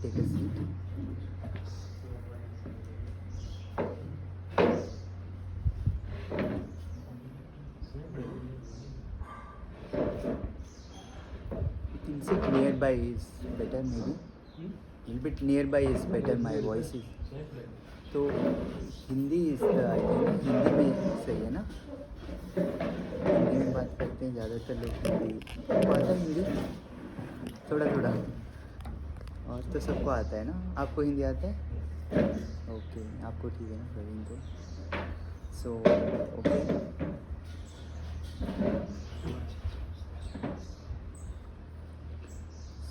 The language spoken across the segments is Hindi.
take a seat. You can sit nearby is better maybe. Little bit nearby is better. My voice is. तो हिंदी इस आई थिंक हिंदी में सही है ना? हिंदी में बात करते हैं ज़्यादातर लोग। हिंदी आपको आता है हिंदी? थोड़ा थोड़ा और तो सबको आता है ना? आपको हिंदी आता है? ओके, आपको ठीक है ना प्रवीण को? So okay,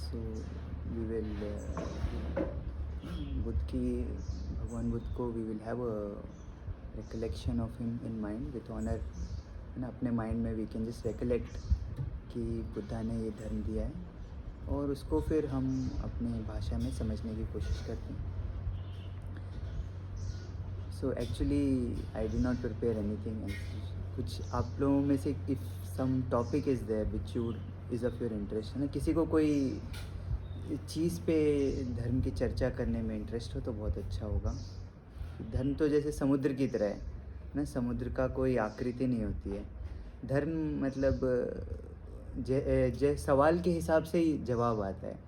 so we will Buddha की भगवान बुद्ध को we will have a recollection of him in mind with honour, है ना? अपने माइंड में वी कैन जस्ट रिकलेक्ट कि बुद्धा ने ये धर्म दिया है, और उसको फिर हम अपने भाषा में समझने की कोशिश करते हैं। So actually I did not prepare anything. कुछ आप लोगों में से if some topic is there which you is of your interest, है ना? किसी को कोई चीज़ पे धर्म की चर्चा करने में इंटरेस्ट हो तो बहुत अच्छा होगा। धर्म तो जैसे समुद्र की तरह है ना, समुद्र का कोई आकृति नहीं होती है। धर्म मतलब सवाल के हिसाब से ही जवाब आता है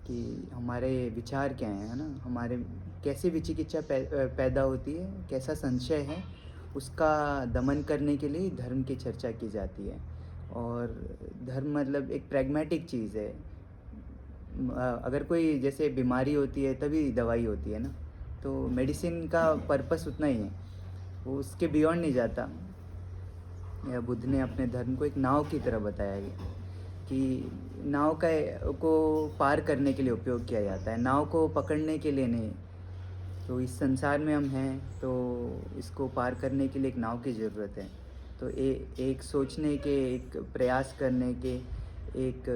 कि हमारे विचार क्या हैं, है ना? हमारे कैसे विचिकित्सा पैदा होती है, कैसा संशय है, उसका दमन करने के लिए धर्म की चर्चा की जाती है। और धर्म मतलब एक प्रैग्मेटिक चीज़ है। अगर कोई जैसे बीमारी होती है तभी दवाई होती है ना, तो मेडिसिन का पर्पस उतना ही है, वो उसके बियॉन्ड नहीं जाता। या बुद्ध ने अपने धर्म को एक नाव की तरह बताया है कि नाव को पार करने के लिए उपयोग किया जाता है, नाव को पकड़ने के लिए नहीं। तो इस संसार में हम हैं तो इसको पार करने के लिए एक नाव की ज़रूरत है। तो एक सोचने के, एक प्रयास करने के, एक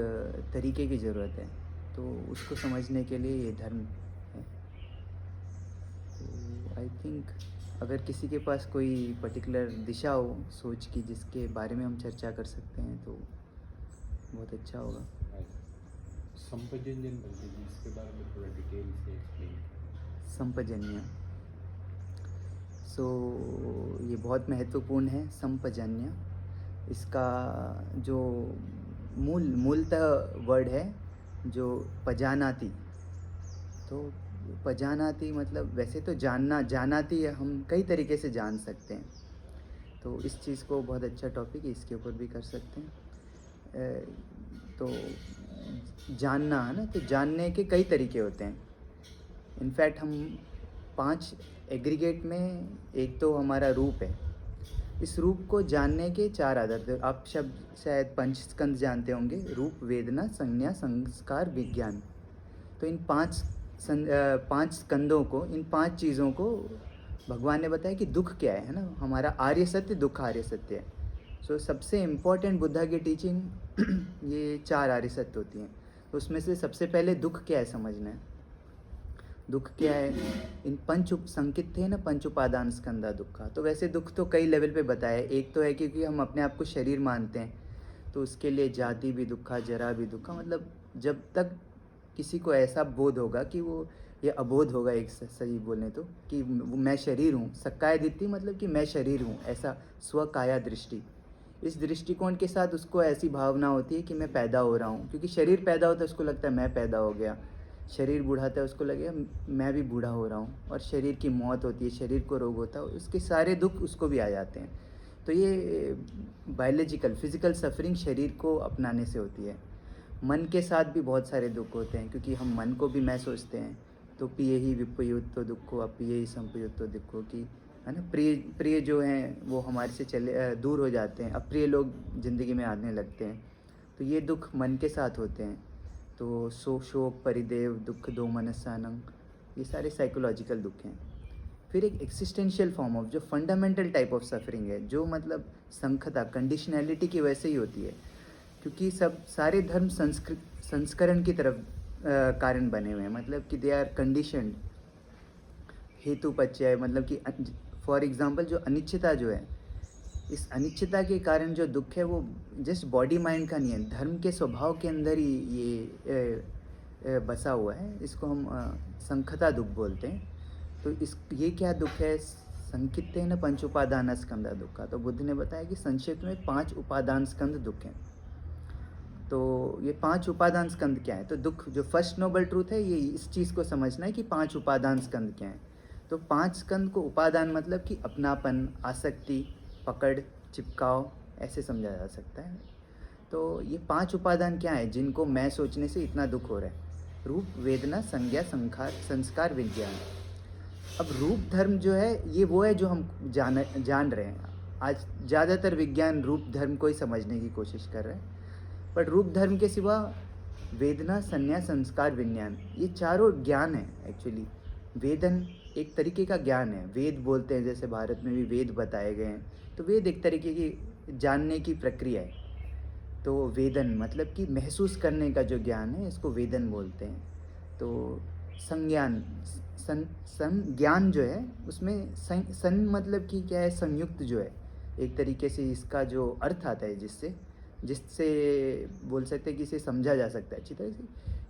तरीके की ज़रूरत है। तो उसको समझने के लिए ये धर्म है। तो आई थिंक अगर किसी के पास कोई पर्टिकुलर दिशा हो सोच की जिसके बारे में हम चर्चा कर सकते हैं तो बहुत अच्छा होगा। संपजन्य बोलते हैं, इसके बारे में थोड़ा डिटेल से एक्सप्लेन। संपजन्य, सो ये बहुत महत्वपूर्ण है। संपजन्य इसका जो मूलतः वर्ड है जो पजानाती। तो पजानाती मतलब वैसे तो जानना, जानाती हम कई तरीके से जान सकते हैं। तो इस चीज़ को बहुत अच्छा टॉपिक है, इसके ऊपर भी कर सकते हैं। तो जानना है ना, तो जानने के कई तरीके होते हैं। इनफैक्ट हम 5 एग्रीगेट में, एक तो हमारा रूप है। इस रूप को जानने के 4 आधार थे। आप शब्द शायद पंचस्कंद जानते होंगे, रूप, वेदना, संज्ञा, संस्कार, विज्ञान। तो इन 5 स्कंदों को, इन 5 चीज़ों को भगवान ने बताया कि दुख क्या है ना? हमारा आर्य सत्य, दुख आर्य सत्य है। सो सबसे इम्पोर्टेंट बुद्धा की टीचिंग ये 4 आर्य सत्य होती हैं। तो उसमें से सबसे पहले दुख क्या है समझना है। दुख क्या है? इन पंच संकित थे ना, पंच उपादान स्कंदा दुखा। तो वैसे दुख तो कई लेवल पे बताया है। एक तो है क्योंकि हम अपने आप को शरीर मानते हैं, तो उसके लिए जाति भी दुखा, जरा भी दुखा। मतलब जब तक किसी को ऐसा बोध होगा कि वो, ये अबोध होगा एक सही बोलें तो, कि मैं शरीर हूँ, सक्काय दिट्ठी मतलब कि मैं शरीर हूँ, ऐसा स्वकाया दृष्टि, इस दृष्टिकोण के साथ उसको ऐसी भावना होती है कि मैं पैदा हो रहा हूँ। क्योंकि शरीर पैदा होता है उसको लगता है मैं पैदा हो गया, शरीर बूढ़ाता है उसको लगेगा मैं भी बूढ़ा हो रहा हूँ। और शरीर की मौत होती है, शरीर को रोग होता है, उसके सारे दुख उसको भी आ जाते हैं। तो ये बायोलॉजिकल फिजिकल सफरिंग शरीर को अपनाने से होती है। मन के साथ भी बहुत सारे दुख होते हैं, क्योंकि हम मन को भी मैं सोचते हैं। तो पिए ही विपयुत्तो दुखो, अपिए ही संपयुत्तो दुखो, की है ना? प्रिय जो हैं वो हमारे से दूर हो जाते हैं, अप्रिय लोग ज़िंदगी में आने लगते हैं। तो ये दुख मन के साथ होते हैं। तो शोक, परिदेव, दुख, दो मनसानंग, ये सारे साइकोलॉजिकल दुख हैं। फिर एक एक्सिस्टेंशियल फॉर्म ऑफ, जो फंडामेंटल टाइप ऑफ सफरिंग है, जो मतलब संखता, कंडीशनैलिटी की वजह से ही होती है। क्योंकि सारे धर्म संस्करण की तरफ कारण बने हुए हैं। मतलब कि दे आर कंडीशनड, हेतु पच्चय, मतलब कि फॉर एग्जांपल जो अनिश्चितता जो है, इस अनिश्चितता के कारण जो दुख है वो जस्ट बॉडी माइंड का नहीं है, धर्म के स्वभाव के अंदर ही ये बसा हुआ है, इसको हम संखता दुख बोलते हैं। तो ये क्या दुख है? संकितेन पंच उपादान स्कंद दुख। तो बुद्ध ने बताया कि संक्षिप्त में 5 उपादान स्कंद दुख हैं। तो ये 5 उपादान स्कंद क्या है? तो दुख जो फर्स्ट नोबल ट्रूथ है, ये इस चीज़ को समझना है कि 5 उपादान स्कंद क्या है। तो 5 स्कंद को उपादान मतलब कि अपनापन, आसक्ति, पकड़, चिपकाव, ऐसे समझा जा सकता है। तो ये 5 उपादान क्या है जिनको मैं सोचने से इतना दुख हो रहा है? रूप, वेदना, संज्ञा, संस्कार, विज्ञान। अब रूप धर्म जो है, ये वो है जो हम जान रहे हैं। आज ज़्यादातर विज्ञान रूप धर्म को ही समझने की कोशिश कर रहे हैं, पर रूप धर्म के सिवा वेदना, संज्ञा, संस्कार, विज्ञान, ये चारों ज्ञान है एक्चुअली। वेदन एक तरीके का ज्ञान है, वेद बोलते हैं, जैसे भारत में भी वेद बताए गए हैं। तो वेद एक तरीके की जानने की प्रक्रिया है। तो वेदन मतलब कि महसूस करने का जो ज्ञान है, इसको वेदन बोलते हैं। तो संज्ञान, संज्ञान जो है उसमें सन मतलब कि क्या है? संयुक्त जो है, एक तरीके से इसका जो अर्थ आता है, जिससे बोल सकते हैं कि इसे समझा जा सकता है अच्छी तरह से,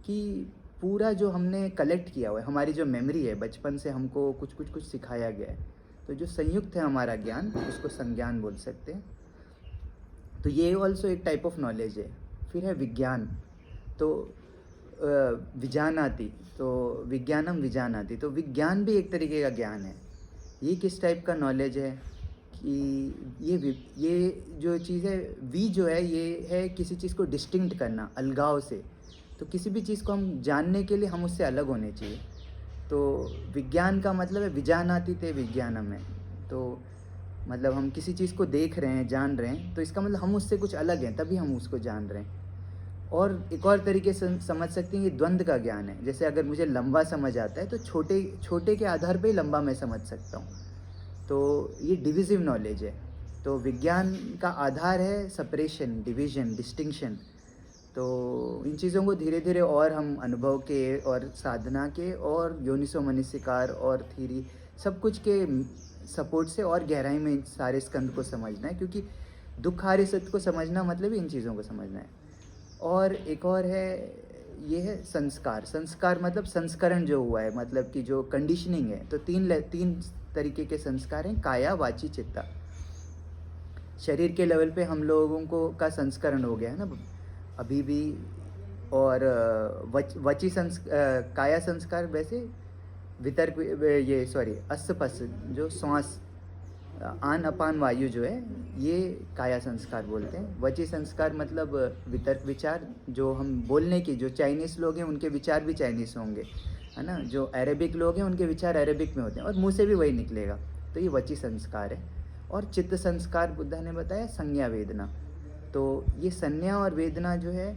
कि पूरा जो हमने कलेक्ट किया हुआ है, हमारी जो मेमोरी है, बचपन से हमको कुछ सिखाया गया है, तो जो संयुक्त है हमारा ज्ञान, उसको संज्ञान बोल सकते हैं। तो ये ऑल्सो एक टाइप ऑफ नॉलेज है। फिर है विज्ञान। तो विजानाति, तो विज्ञानम विजानाति, तो विज्ञान भी एक तरीके का ज्ञान है। ये किस टाइप का नॉलेज है कि ये जो चीज़ है, जो है, ये है किसी चीज़ को डिस्टिंक्ट करना अलगाव से। तो किसी भी चीज़ को हम जानने के लिए हम उससे अलग होने चाहिए। तो विज्ञान का मतलब है विजानाति ते विज्ञानम है। तो मतलब हम किसी चीज़ को देख रहे हैं, जान रहे हैं, तो इसका मतलब हम उससे कुछ अलग हैं, तभी हम उसको जान रहे हैं। और एक और तरीके से समझ सकते हैं, ये द्वंद्व का ज्ञान है। जैसे अगर मुझे लंबा समझ आता है, तो छोटे के आधार पे ही लंबा मैं समझ सकता हूँ। तो ये डिविजिव नॉलेज है। तो विज्ञान का आधार है सेपरेशन, डिवीजन, डिस्टिंक्शन। तो इन चीज़ों को धीरे धीरे और हम अनुभव के और साधना के और योनिसो मनसिकार और थीरी, सब कुछ के सपोर्ट से और गहराई में सारे स्कंद को समझना है, क्योंकि दुखार्य सत्य को समझना मतलब ही इन चीज़ों को समझना है। और एक और है, ये है संस्कार। संस्कार मतलब संस्करण जो हुआ है, मतलब कि जो कंडीशनिंग है। तो तीन तरीके के संस्कार हैं, काया, वाची, चित्ता। शरीर के लेवल पे हम लोगों को का संस्करण हो गया है ना अभी भी। और काया संस्कार वैसे वितर्क, ये अस्पस, जो श्वास, आन अपान वायु जो है, ये काया संस्कार बोलते हैं। वची संस्कार मतलब वितर्क, विचार, जो हम बोलने की, जो चाइनीज़ लोग हैं उनके विचार भी चाइनीज़ होंगे, है ना। जो अरेबिक लोग हैं उनके विचार अरेबिक में होते हैं, और मुंह से भी वही निकलेगा। तो ये वची संस्कार है। और चित्त संस्कार बुद्धा ने बताया संज्ञा, वेदना। तो ये संज्ञा और वेदना जो है,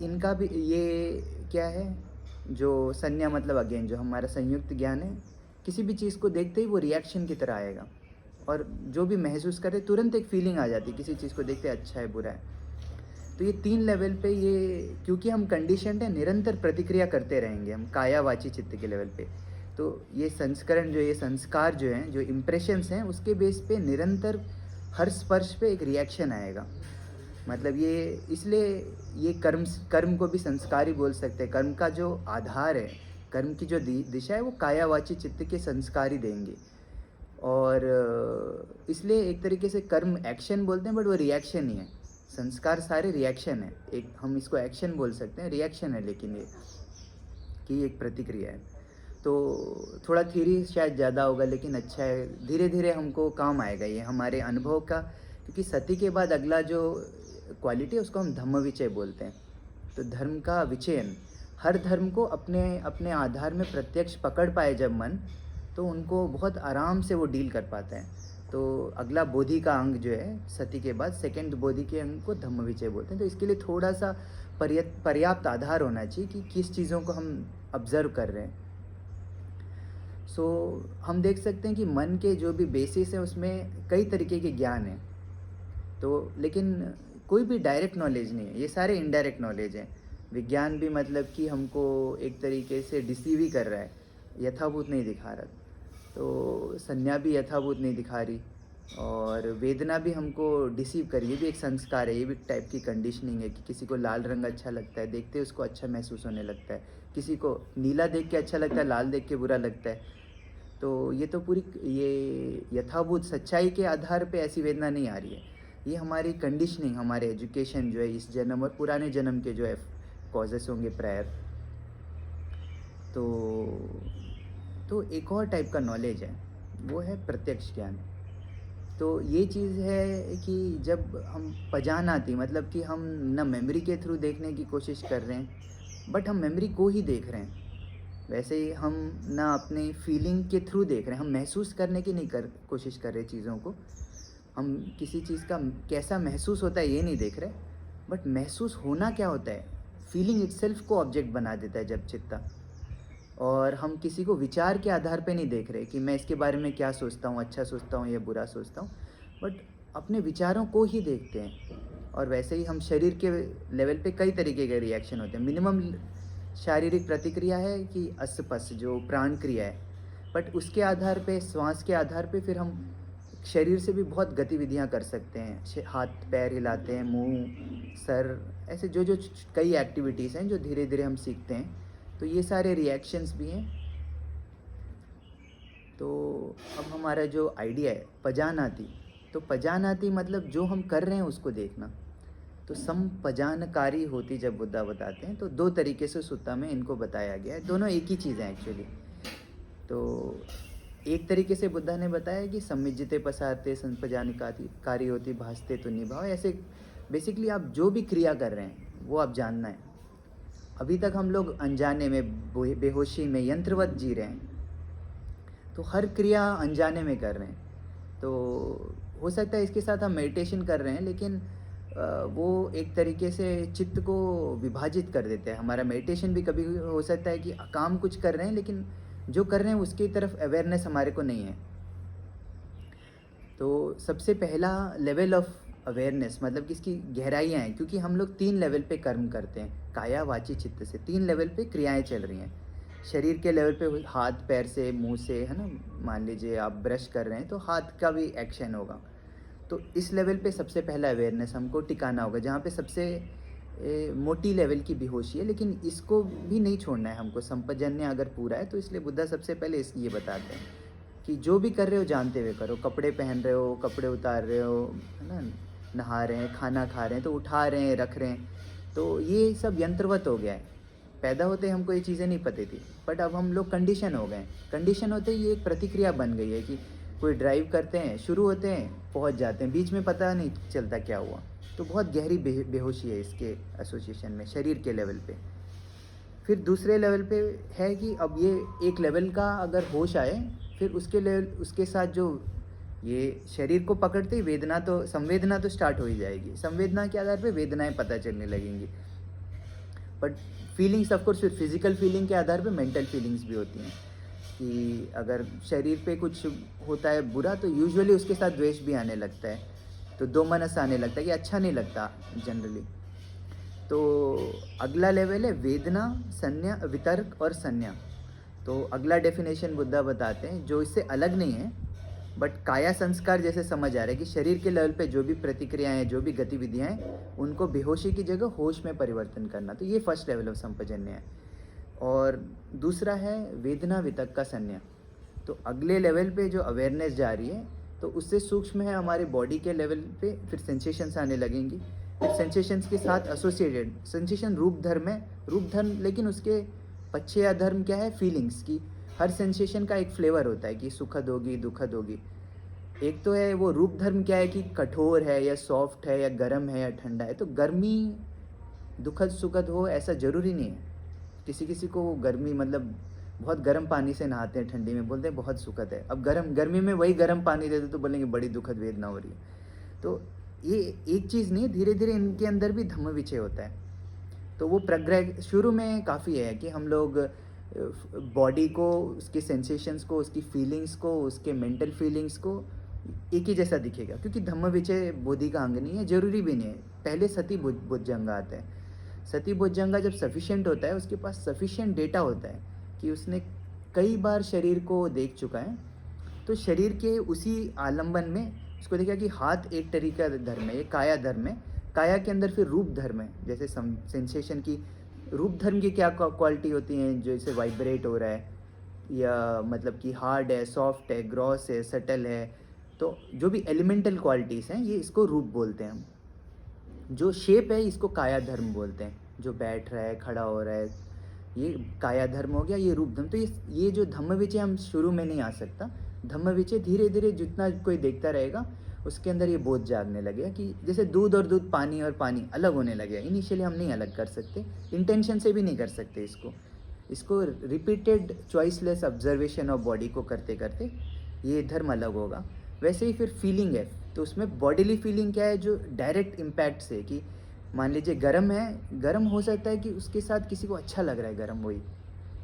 इनका भी ये क्या है? जो संज्ञा मतलब अगेन जो हमारा संयुक्त ज्ञान है, किसी भी चीज़ को देखते ही वो रिएक्शन की तरह आएगा, और जो भी महसूस करे तुरंत एक फीलिंग आ जाती है किसी चीज़ को देखते, अच्छा है, बुरा है। तो ये 3 लेवल पे, ये क्योंकि हम कंडीशनड है, निरंतर प्रतिक्रिया करते रहेंगे हम काया, वाची, चित्त के लेवल पे। तो ये संस्करण जो, ये संस्कार जो हैं, जो इम्प्रेशंस हैं, उसके बेस पे निरंतर हर स्पर्श पे एक रिएक्शन आएगा। मतलब ये, इसलिए ये कर्म को भी संस्कार ही बोल सकते हैं। कर्म का जो आधार है, कर्म की जो दिशा है, वो काया, वाची, चित्त के संस्कार ही देंगे। और इसलिए एक तरीके से कर्म एक्शन बोलते हैं, बट वो रिएक्शन ही है। संस्कार सारे रिएक्शन है, एक हम इसको एक्शन बोल सकते हैं, रिएक्शन है, लेकिन ये कि एक प्रतिक्रिया है। तो थोड़ा थ्योरी शायद ज़्यादा होगा, लेकिन अच्छा है, धीरे धीरे हमको काम आएगा ये हमारे अनुभव का। क्योंकि सती के बाद अगला जो क्वालिटी है, उसको हम धम्म विचय बोलते हैं। तो धर्म का विचयन, हर धर्म को अपने अपने आधार में प्रत्यक्ष पकड़ पाए जब मन, तो उनको बहुत आराम से वो डील कर पाता है। तो अगला बोधि का अंग जो है सती के बाद, सेकंड बोधि के अंग को धम्म विचय बोलते हैं। तो इसके लिए थोड़ा सा पर्याप्त आधार होना चाहिए कि किस चीज़ों को हम ऑब्जर्व कर रहे हैं। सो हम देख सकते हैं कि मन के जो भी बेसिस है, उसमें कई तरीके के ज्ञान हैं। तो लेकिन कोई भी डायरेक्ट नॉलेज नहीं है, ये सारे इनडायरेक्ट नॉलेज हैं। विज्ञान भी मतलब कि हमको एक तरीके से डिसीव ही कर रहा है, यथाभूत नहीं दिखा रहा। तो संज्ञा भी यथाभूत नहीं दिखा रही, और वेदना भी हमको डिसीव करे, ये भी एक संस्कार है, ये भी एक टाइप की कंडीशनिंग है कि किसी को लाल रंग अच्छा लगता है, देखते ही उसको अच्छा महसूस होने लगता है, किसी को नीला देख के अच्छा लगता है, लाल देख के बुरा लगता है। तो ये तो पूरी ये यथाभूत सच्चाई के आधार पे ऐसी वेदना नहीं आ रही है, ये हमारी कंडीशनिंग, हमारे एजुकेशन जो है इस जन्म और पुराने जन्म के जो है कॉजेस होंगे प्रायर। तो एक और टाइप का नॉलेज है, वो है प्रत्यक्ष ज्ञान। तो ये चीज़ है कि जब हम पहचान आती, मतलब कि हम ना मेमोरी के थ्रू देखने की कोशिश कर रहे हैं, बट हम मेमोरी को ही देख रहे हैं। वैसे ही हम ना अपने फीलिंग के थ्रू देख रहे हैं, हम महसूस करने की नहीं कोशिश कर रहे चीज़ों को। हम किसी चीज़ का कैसा महसूस होता है ये नहीं देख रहे, बट महसूस होना क्या होता है, फीलिंग इटसेल्फ को ऑब्जेक्ट बना देता है जब चित्ता। और हम किसी को विचार के आधार पे नहीं देख रहे कि मैं इसके बारे में क्या सोचता हूँ, अच्छा सोचता हूँ या बुरा सोचता हूँ, बट अपने विचारों को ही देखते हैं। और वैसे ही हम शरीर के लेवल पे कई तरीके के रिएक्शन होते हैं। मिनिमम शारीरिक प्रतिक्रिया है कि अस्पस जो प्राण क्रिया है, बट उसके आधार पे, श्वास के आधार पे फिर हम शरीर से भी बहुत गतिविधियाँ कर सकते हैं, हाथ पैर हिलाते हैं, मुंह सर, ऐसे जो जो कई एक्टिविटीज़ हैं जो धीरे धीरे हम सीखते हैं। तो ये सारे रिएक्शंस भी हैं। तो अब हमारा जो आइडिया है पजानाति, तो पजानाति मतलब जो हम कर रहे हैं उसको देखना। तो संपजानकारी होती जब बुद्धा बताते हैं, तो दो तरीके से सुत्ता में इनको बताया गया है, दोनों एक ही चीज़ है एक्चुअली। तो एक तरीके से बुद्धा ने बताया कि सम्मिज्जते पसारते संपजानकारी होती भासते तो निभाओ। ऐसे बेसिकली आप जो भी क्रिया कर रहे हैं वो आप जानना है। अभी तक हम लोग अनजाने में, बेहोशी में, यंत्रवत जी रहे हैं, तो हर क्रिया अनजाने में कर रहे हैं। तो हो सकता है इसके साथ हम मेडिटेशन कर रहे हैं, लेकिन वो एक तरीके से चित्त को विभाजित कर देते हैं। हमारा मेडिटेशन भी कभी हो सकता है कि काम कुछ कर रहे हैं, लेकिन जो कर रहे हैं उसकी तरफ अवेयरनेस हमारे को नहीं है। तो सबसे पहला लेवल ऑफ अवेयरनेस, मतलब कि इसकी गहराइयाँ हैं, क्योंकि हम लोग 3 लेवल पे कर्म करते हैं, काया वाची चित्त से 3 लेवल पे क्रियाएं चल रही हैं। शरीर के लेवल पे हाथ पैर से, मुंह से, है ना, मान लीजिए आप ब्रश कर रहे हैं तो हाथ का भी एक्शन होगा। तो इस लेवल पे सबसे पहला अवेयरनेस हमको टिकाना होगा, जहाँ पे सबसे मोटी लेवल की बेहोशी है, लेकिन इसको भी नहीं छोड़ना है हमको। संपजन्य अगर पूरा है तो इसलिए बुद्धा सबसे पहले ये बताते हैं कि जो भी कर रहे हो जानते हुए करो। कपड़े पहन रहे हो, कपड़े उतार रहे हो, है ना, नहा रहे हैं, खाना खा रहे हैं तो उठा रहे हैं, रख रहे हैं, तो ये सब यंत्रवत हो गया है। पैदा होते हमको ये चीज़ें नहीं पता थी, बट अब हम लोग कंडीशन हो गए। कंडीशन होते ही ये एक प्रतिक्रिया बन गई है कि कोई ड्राइव करते हैं, शुरू होते हैं, पहुंच जाते हैं, बीच में पता नहीं चलता क्या हुआ। तो बहुत गहरी बेहोशी है इसके एसोसिएशन में, शरीर के लेवल पे। फिर दूसरे लेवल पे है कि अब ये एक लेवल का अगर होश आए, फिर उसके लेवल, उसके साथ जो ये शरीर को पकड़ते ही वेदना, तो संवेदना तो स्टार्ट हो ही जाएगी। संवेदना के आधार पे वेदनाएं पता चलने लगेंगी, बट फीलिंग्स ऑफकोर्स फिर फिजिकल फीलिंग के आधार पे मेंटल फीलिंग्स भी होती हैं। कि अगर शरीर पे कुछ होता है बुरा, तो यूजुअली उसके साथ द्वेष भी आने लगता है, तो दो मनस आने लगता है कि अच्छा नहीं लगता जनरली। तो अगला लेवल है वेदना, संज्ञा, वितर्क और संज्ञा। तो अगला डेफिनेशन बुद्धा बताते हैं जो इससे अलग नहीं है, बट काया संस्कार जैसे समझ आ रहा है कि शरीर के लेवल पे जो भी प्रतिक्रियाएं हैं, जो भी गतिविधियां हैं, उनको बेहोशी की जगह होश में परिवर्तन करना। तो ये फर्स्ट लेवल ऑफ संपजन्य है। और दूसरा है वेदना, वितर्क का संज्ञा। तो अगले लेवल पे जो अवेयरनेस जा रही है, तो उससे सूक्ष्म है हमारे बॉडी के लेवल पे, फिर सेंसेशंस आने लगेंगी। फिर सेंसेशंस के साथ एसोसिएटेड सेंसेशन रूप धर्म है, रूप धर्म, लेकिन उसके पश्चे या धर्म क्या है, फीलिंग्स की। हर सेंसेशन का एक फ्लेवर होता है कि सुखद होगी, दुखद होगी। एक तो है वो रूप धर्म, क्या है कि कठोर है या सॉफ्ट है या गर्म है या ठंडा है। तो गर्मी दुखद सुखद हो ऐसा ज़रूरी नहीं है। किसी किसी को वो गर्मी, मतलब बहुत गर्म पानी से नहाते हैं ठंडी में, बोलते हैं बहुत सुखद है। अब गर्मी में वही गर्म पानी दे दो तो बोलेंगे बड़ी दुखद वेदना हो रही है। तो ये एक चीज़ नहीं है, धीरे धीरे इनके अंदर भी धम्म विचय होता है। तो वो प्रग्रह शुरू में काफ़ी है कि हम लोग बॉडी को, उसके सेंसेशंस को, उसकी फीलिंग्स को, उसके मेंटल फीलिंग्स को एक ही जैसा दिखेगा, क्योंकि धम्म विचय बोधि का अंग नहीं है, जरूरी भी नहीं है। पहले सती भुजंगा आता है। सती भुजंगा जब सफिशिएंट होता है, उसके पास सफिशिएंट डेटा होता है कि उसने कई बार शरीर को देख चुका है, तो शरीर के उसी आलंबन में उसको देखा कि हाथ एक तरीका धर्म है, ये काया धर्म है। काया के अंदर फिर रूप धर्म है, जैसे सेंसेशन की रूप धर्म की क्या क्वालिटी होती हैं, जैसे वाइब्रेट हो रहा है या मतलब कि हार्ड है, सॉफ्ट है, ग्रॉस है, सटल है। तो जो भी एलिमेंटल क्वालिटीज़ हैं ये इसको रूप बोलते हैं हम। जो शेप है इसको काया धर्म बोलते हैं, जो बैठ रहा है, खड़ा हो रहा है, ये काया धर्म हो गया, ये रूप धर्म। तो ये जो धम्म विचय हम शुरू में नहीं आ सकता, धम्म विचय धीरे धीरे जितना कोई देखता रहेगा उसके अंदर ये बोध जागने लगेगा कि जैसे दूध और दूध, पानी और पानी अलग होने लगेगा। इनिशियली हम नहीं अलग कर सकते, इंटेंशन से भी नहीं कर सकते इसको repeated choiceless observation of body को करते करते ये धर्म अलग होगा। वैसे ही फिर फीलिंग है, तो उसमें बॉडीली फीलिंग क्या है, जो डायरेक्ट इम्पैक्ट से कि मान लीजिए गर्म है, गर्म हो सकता है कि उसके साथ किसी को अच्छा लग रहा है गर्म, वही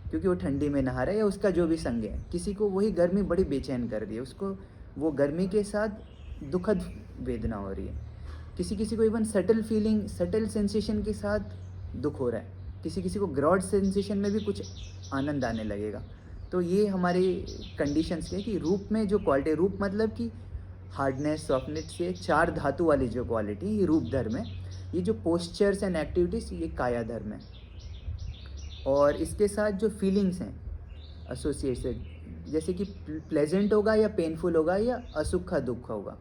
क्योंकि वो ठंडी में नहा रहा है या उसका जो भी संग है, किसी को वही गर्मी बड़ी बेचैन कर रही है, उसको वो गर्मी के साथ दुखद वेदना हो रही है। किसी को even subtle feeling, subtle sensation के साथ दुख हो रहा है, किसी को ग्रॉड सेंसेशन में भी कुछ आनंद आने लगेगा। तो ये हमारे कंडीशंस के कि रूप में जो क्वालिटी, रूप मतलब कि हार्डनेस, सॉफ्टनेस, ये चार धातु वाली जो क्वालिटी, ये रूप धर्म है। ये जो पोस्चर्स एंड एक्टिविटीज़, ये काया धर्म है। और इसके साथ जो फीलिंग्स हैं एसोसिएटेड, जैसे कि प्लेजेंट होगा या पेनफुल होगा या असुख का दुख होगा,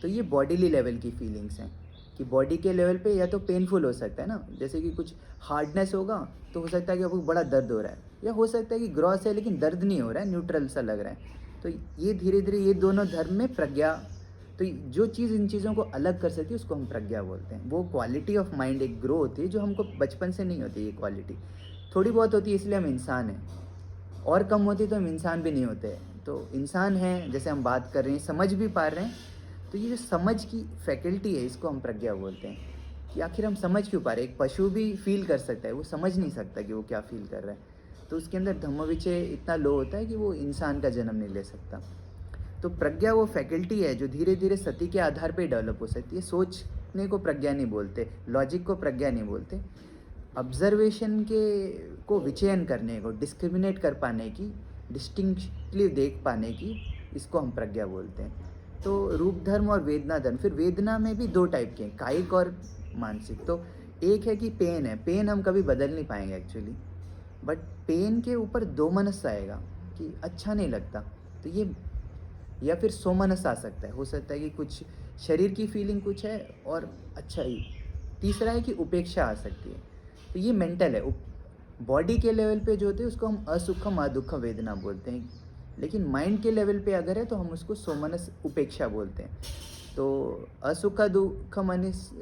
तो ये बॉडीली लेवल की फीलिंग्स हैं कि बॉडी के लेवल पे या तो पेनफुल हो सकता है ना, जैसे कि कुछ हार्डनेस होगा तो हो सकता है कि आपको बड़ा दर्द हो रहा है, या हो सकता है कि ग्रॉस है लेकिन दर्द नहीं हो रहा है, न्यूट्रल सा लग रहा है। तो ये धीरे धीरे ये दोनों धर्म में प्रज्ञा, तो जो चीज़ इन चीज़ों को अलग कर सकती है उसको हम प्रज्ञा बोलते हैं। वो क्वालिटी ऑफ माइंड एक ग्रो होती है जो हमको बचपन से नहीं होती, ये क्वालिटी थोड़ी बहुत होती है, इसलिए हम इंसान हैं, और कम होती तो हम इंसान भी नहीं होते। तो इंसान हैं, जैसे हम बात कर रहे हैं, समझ भी पा रहे हैं, तो ये जो समझ की फैकल्टी है इसको हम प्रज्ञा बोलते हैं कि आखिर हम समझ क्यों पा रहे हैं। एक पशु भी फील कर सकता है, वो समझ नहीं सकता कि वो क्या फील कर रहा है, तो उसके अंदर धम्मविचय इतना लो होता है कि वो इंसान का जन्म नहीं ले सकता। तो प्रज्ञा वो फैकल्टी है जो धीरे धीरे सती के आधार पे डेवलप हो सकती है। सोचने को प्रज्ञा नहीं बोलते, लॉजिक को प्रज्ञा नहीं बोलते, ऑब्जर्वेशन के को विचयन करने को, डिस्क्रिमिनेट कर पाने की, डिस्टिंक्टली देख पाने की, इसको हम प्रज्ञा बोलते हैं। तो रूप धर्म और वेदना धर्म, फिर वेदना में भी दो टाइप के हैं, कायिक और मानसिक। तो एक है कि पेन है, पेन हम कभी बदल नहीं पाएंगे एक्चुअली, बट पेन के ऊपर दो मनस आएगा कि अच्छा नहीं लगता, तो ये, या फिर सोमनस आ सकता है, हो सकता है कि कुछ शरीर की फीलिंग कुछ है और अच्छा ही। तीसरा है कि उपेक्षा आ सकती है, तो ये मेंटल है। बॉडी के लेवल पे जो होते हैं उसको हम असुखम अदुखम वेदना बोलते हैं, लेकिन माइंड के लेवल पे अगर है तो हम उसको सोमनस उपेक्षा बोलते हैं। तो असुख दुखम अनिस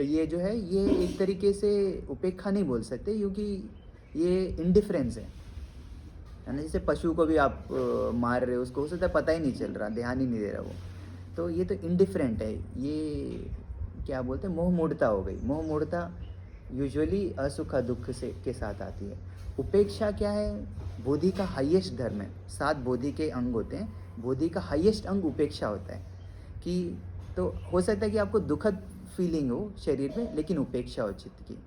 ये जो है, ये एक तरीके से उपेक्षा नहीं बोल सकते, क्योंकि ये इंडिफरेंस है ना। जैसे पशु को भी आप मार रहे हो, उसको हो सकता है पता ही नहीं चल रहा, ध्यान ही नहीं दे रहा वो, तो ये तो इंडिफरेंट है। ये क्या बोलते हैं, मोह मूढ़ता हो गई। मोह मूढ़ता यूजुअली असुख दुख से के साथ आती है। उपेक्षा क्या है, बोधि का हाईएस्ट धर्म है। 7 बोधि के अंग होते हैं, बोधि का हाईएस्ट अंग उपेक्षा होता है कि तो हो सकता है कि आपको दुखद फीलिंग हो शरीर में, लेकिन उपेक्षा हो चित्त की।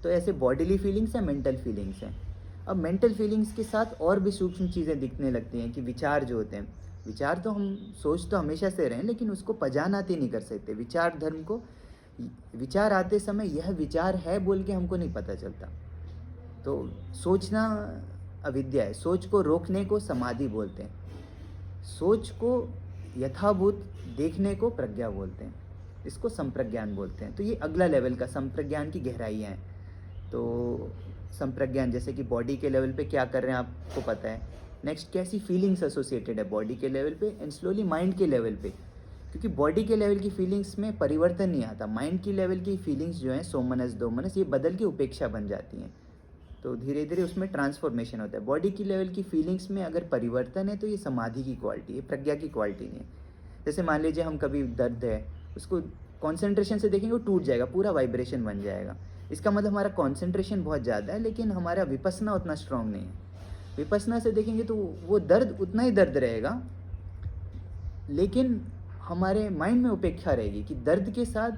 तो ऐसे बॉडीली फीलिंग्स हैं, मेंटल फीलिंग्स हैं। अब मेंटल फीलिंग्स के साथ और भी सूक्ष्म चीज़ें दिखने लगती हैं कि विचार जो होते हैं, विचार तो हम सोच तो हमेशा से रहे हैं, लेकिन उसको पहचानाते नहीं कर सकते। विचार धर्म को, विचार आते समय यह विचार है बोल के हमको नहीं पता चलता। तो सोचना अविद्या है, सोच को रोकने को समाधि बोलते हैं, सोच को यथाभूत देखने को प्रज्ञा बोलते हैं, इसको संप्रज्ञान बोलते हैं। तो ये अगला लेवल का संप्रज्ञान की गहराइयाँ हैं। तो संप्रज्ञान जैसे कि बॉडी के लेवल पे क्या कर रहे हैं आपको पता है, नेक्स्ट कैसी फीलिंग्स एसोसिएटेड है बॉडी के लेवल पे, एंड स्लोली माइंड के लेवल पे, क्योंकि बॉडी के लेवल की फीलिंग्स में परिवर्तन नहीं आता, माइंड की लेवल की फीलिंग्स जो हैं सोमनस दोमनस, ये बदल के उपेक्षा बन जाती हैं। तो धीरे धीरे उसमें ट्रांसफॉर्मेशन होता है। बॉडी की लेवल की फीलिंग्स में अगर परिवर्तन है तो ये समाधि की क्वालिटी है, प्रज्ञा की क्वालिटी नहीं है। जैसे मान लीजिए हम कभी दर्द है, उसको कॉन्सेंट्रेशन से देखेंगे वो टूट जाएगा, पूरा वाइब्रेशन बन जाएगा। इसका मतलब हमारा कॉन्सेंट्रेशन बहुत ज़्यादा है, लेकिन हमारा विपස්සना उतना स्ट्रांग नहीं है। विपස්සना से देखेंगे तो वो दर्द उतना ही दर्द रहेगा, लेकिन हमारे माइंड में उपेक्षा रहेगी कि दर्द के साथ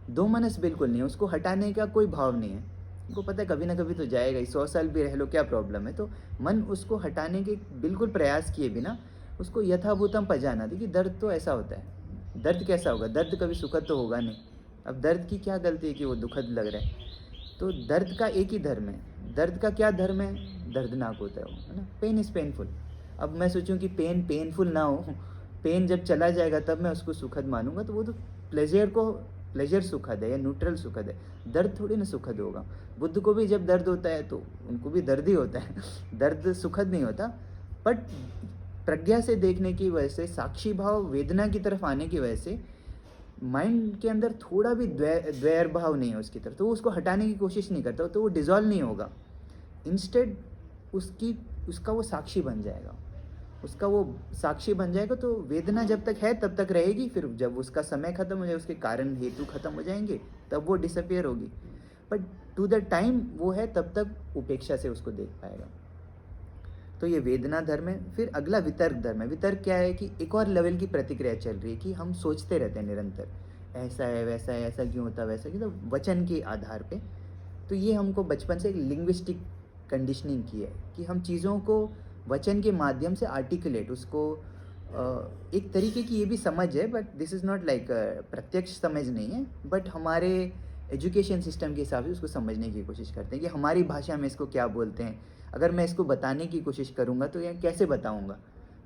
दो मनस बिल्कुल नहीं है, उसको हटाने का कोई भाव नहीं है। उनको पता है कभी ना कभी तो जाएगा ही, 100 साल भी रह लो क्या प्रॉब्लम है। तो मन उसको हटाने के बिल्कुल प्रयास किए बिना उसको यथाभूतम पहचाना थी कि दर्द तो ऐसा होता है। दर्द कैसा होगा, दर्द कभी सुखद तो होगा नहीं। अब दर्द की क्या गलती है कि वो दुखद लग रहा है। तो दर्द का एक ही धर्म है। दर्द का क्या धर्म है, दर्दनाक होता है वो, है ना। Pain is painful. अब मैं सोचूं कि पेन पेनफुल ना हो, पेन जब चला जाएगा तब मैं उसको सुखद मानूंगा, तो वो तो प्लेजर सुखद है या न्यूट्रल सुखद है। दर्द थोड़ी ना सुखद होगा। बुद्ध को भी जब दर्द होता है तो उनको भी दर्द ही होता है दर्द सुखद नहीं होता। बट प्रज्ञा से देखने की वजह से, साक्षी भाव वेदना की तरफ आने की वजह से माइंड के अंदर थोड़ा भी द्वैर भाव नहीं है उसकी तरफ, तो वो उसको हटाने की कोशिश नहीं करता, तो वो डिजॉल्व नहीं होगा। इंस्टेड उसका वो साक्षी बन जाएगा। उसका वो साक्षी बन जाएगा, तो वेदना जब तक है तब तक रहेगी। फिर जब उसका समय खत्म हो जाए, उसके कारण हेतु खत्म हो जाएंगे, तब वो डिसअपियर होगी। बट टू द टाइम वो है, तब तक उपेक्षा से उसको देख पाएगा। तो ये वेदना धर्म है। फिर अगला वितर्क धर्म है। वितर्क क्या है कि एक और लेवल की प्रतिक्रिया चल रही है कि हम सोचते रहते हैं निरंतर, ऐसा है वैसा है, ऐसा क्यों होता है वैसा क्यों, तो वचन के आधार पे। तो ये हमको बचपन से एक लिंग्विस्टिक कंडीशनिंग की है कि हम चीज़ों को वचन के माध्यम से आर्टिकुलेट, उसको एक तरीके की ये भी समझ है, but this is not like प्रत्यक्ष समझ नहीं है, बट हमारे एजुकेशन सिस्टम के हिसाब से उसको समझने की कोशिश करते हैं कि हमारी भाषा में इसको क्या बोलते हैं। अगर मैं इसको बताने की कोशिश करूँगा तो यह कैसे बताऊँगा,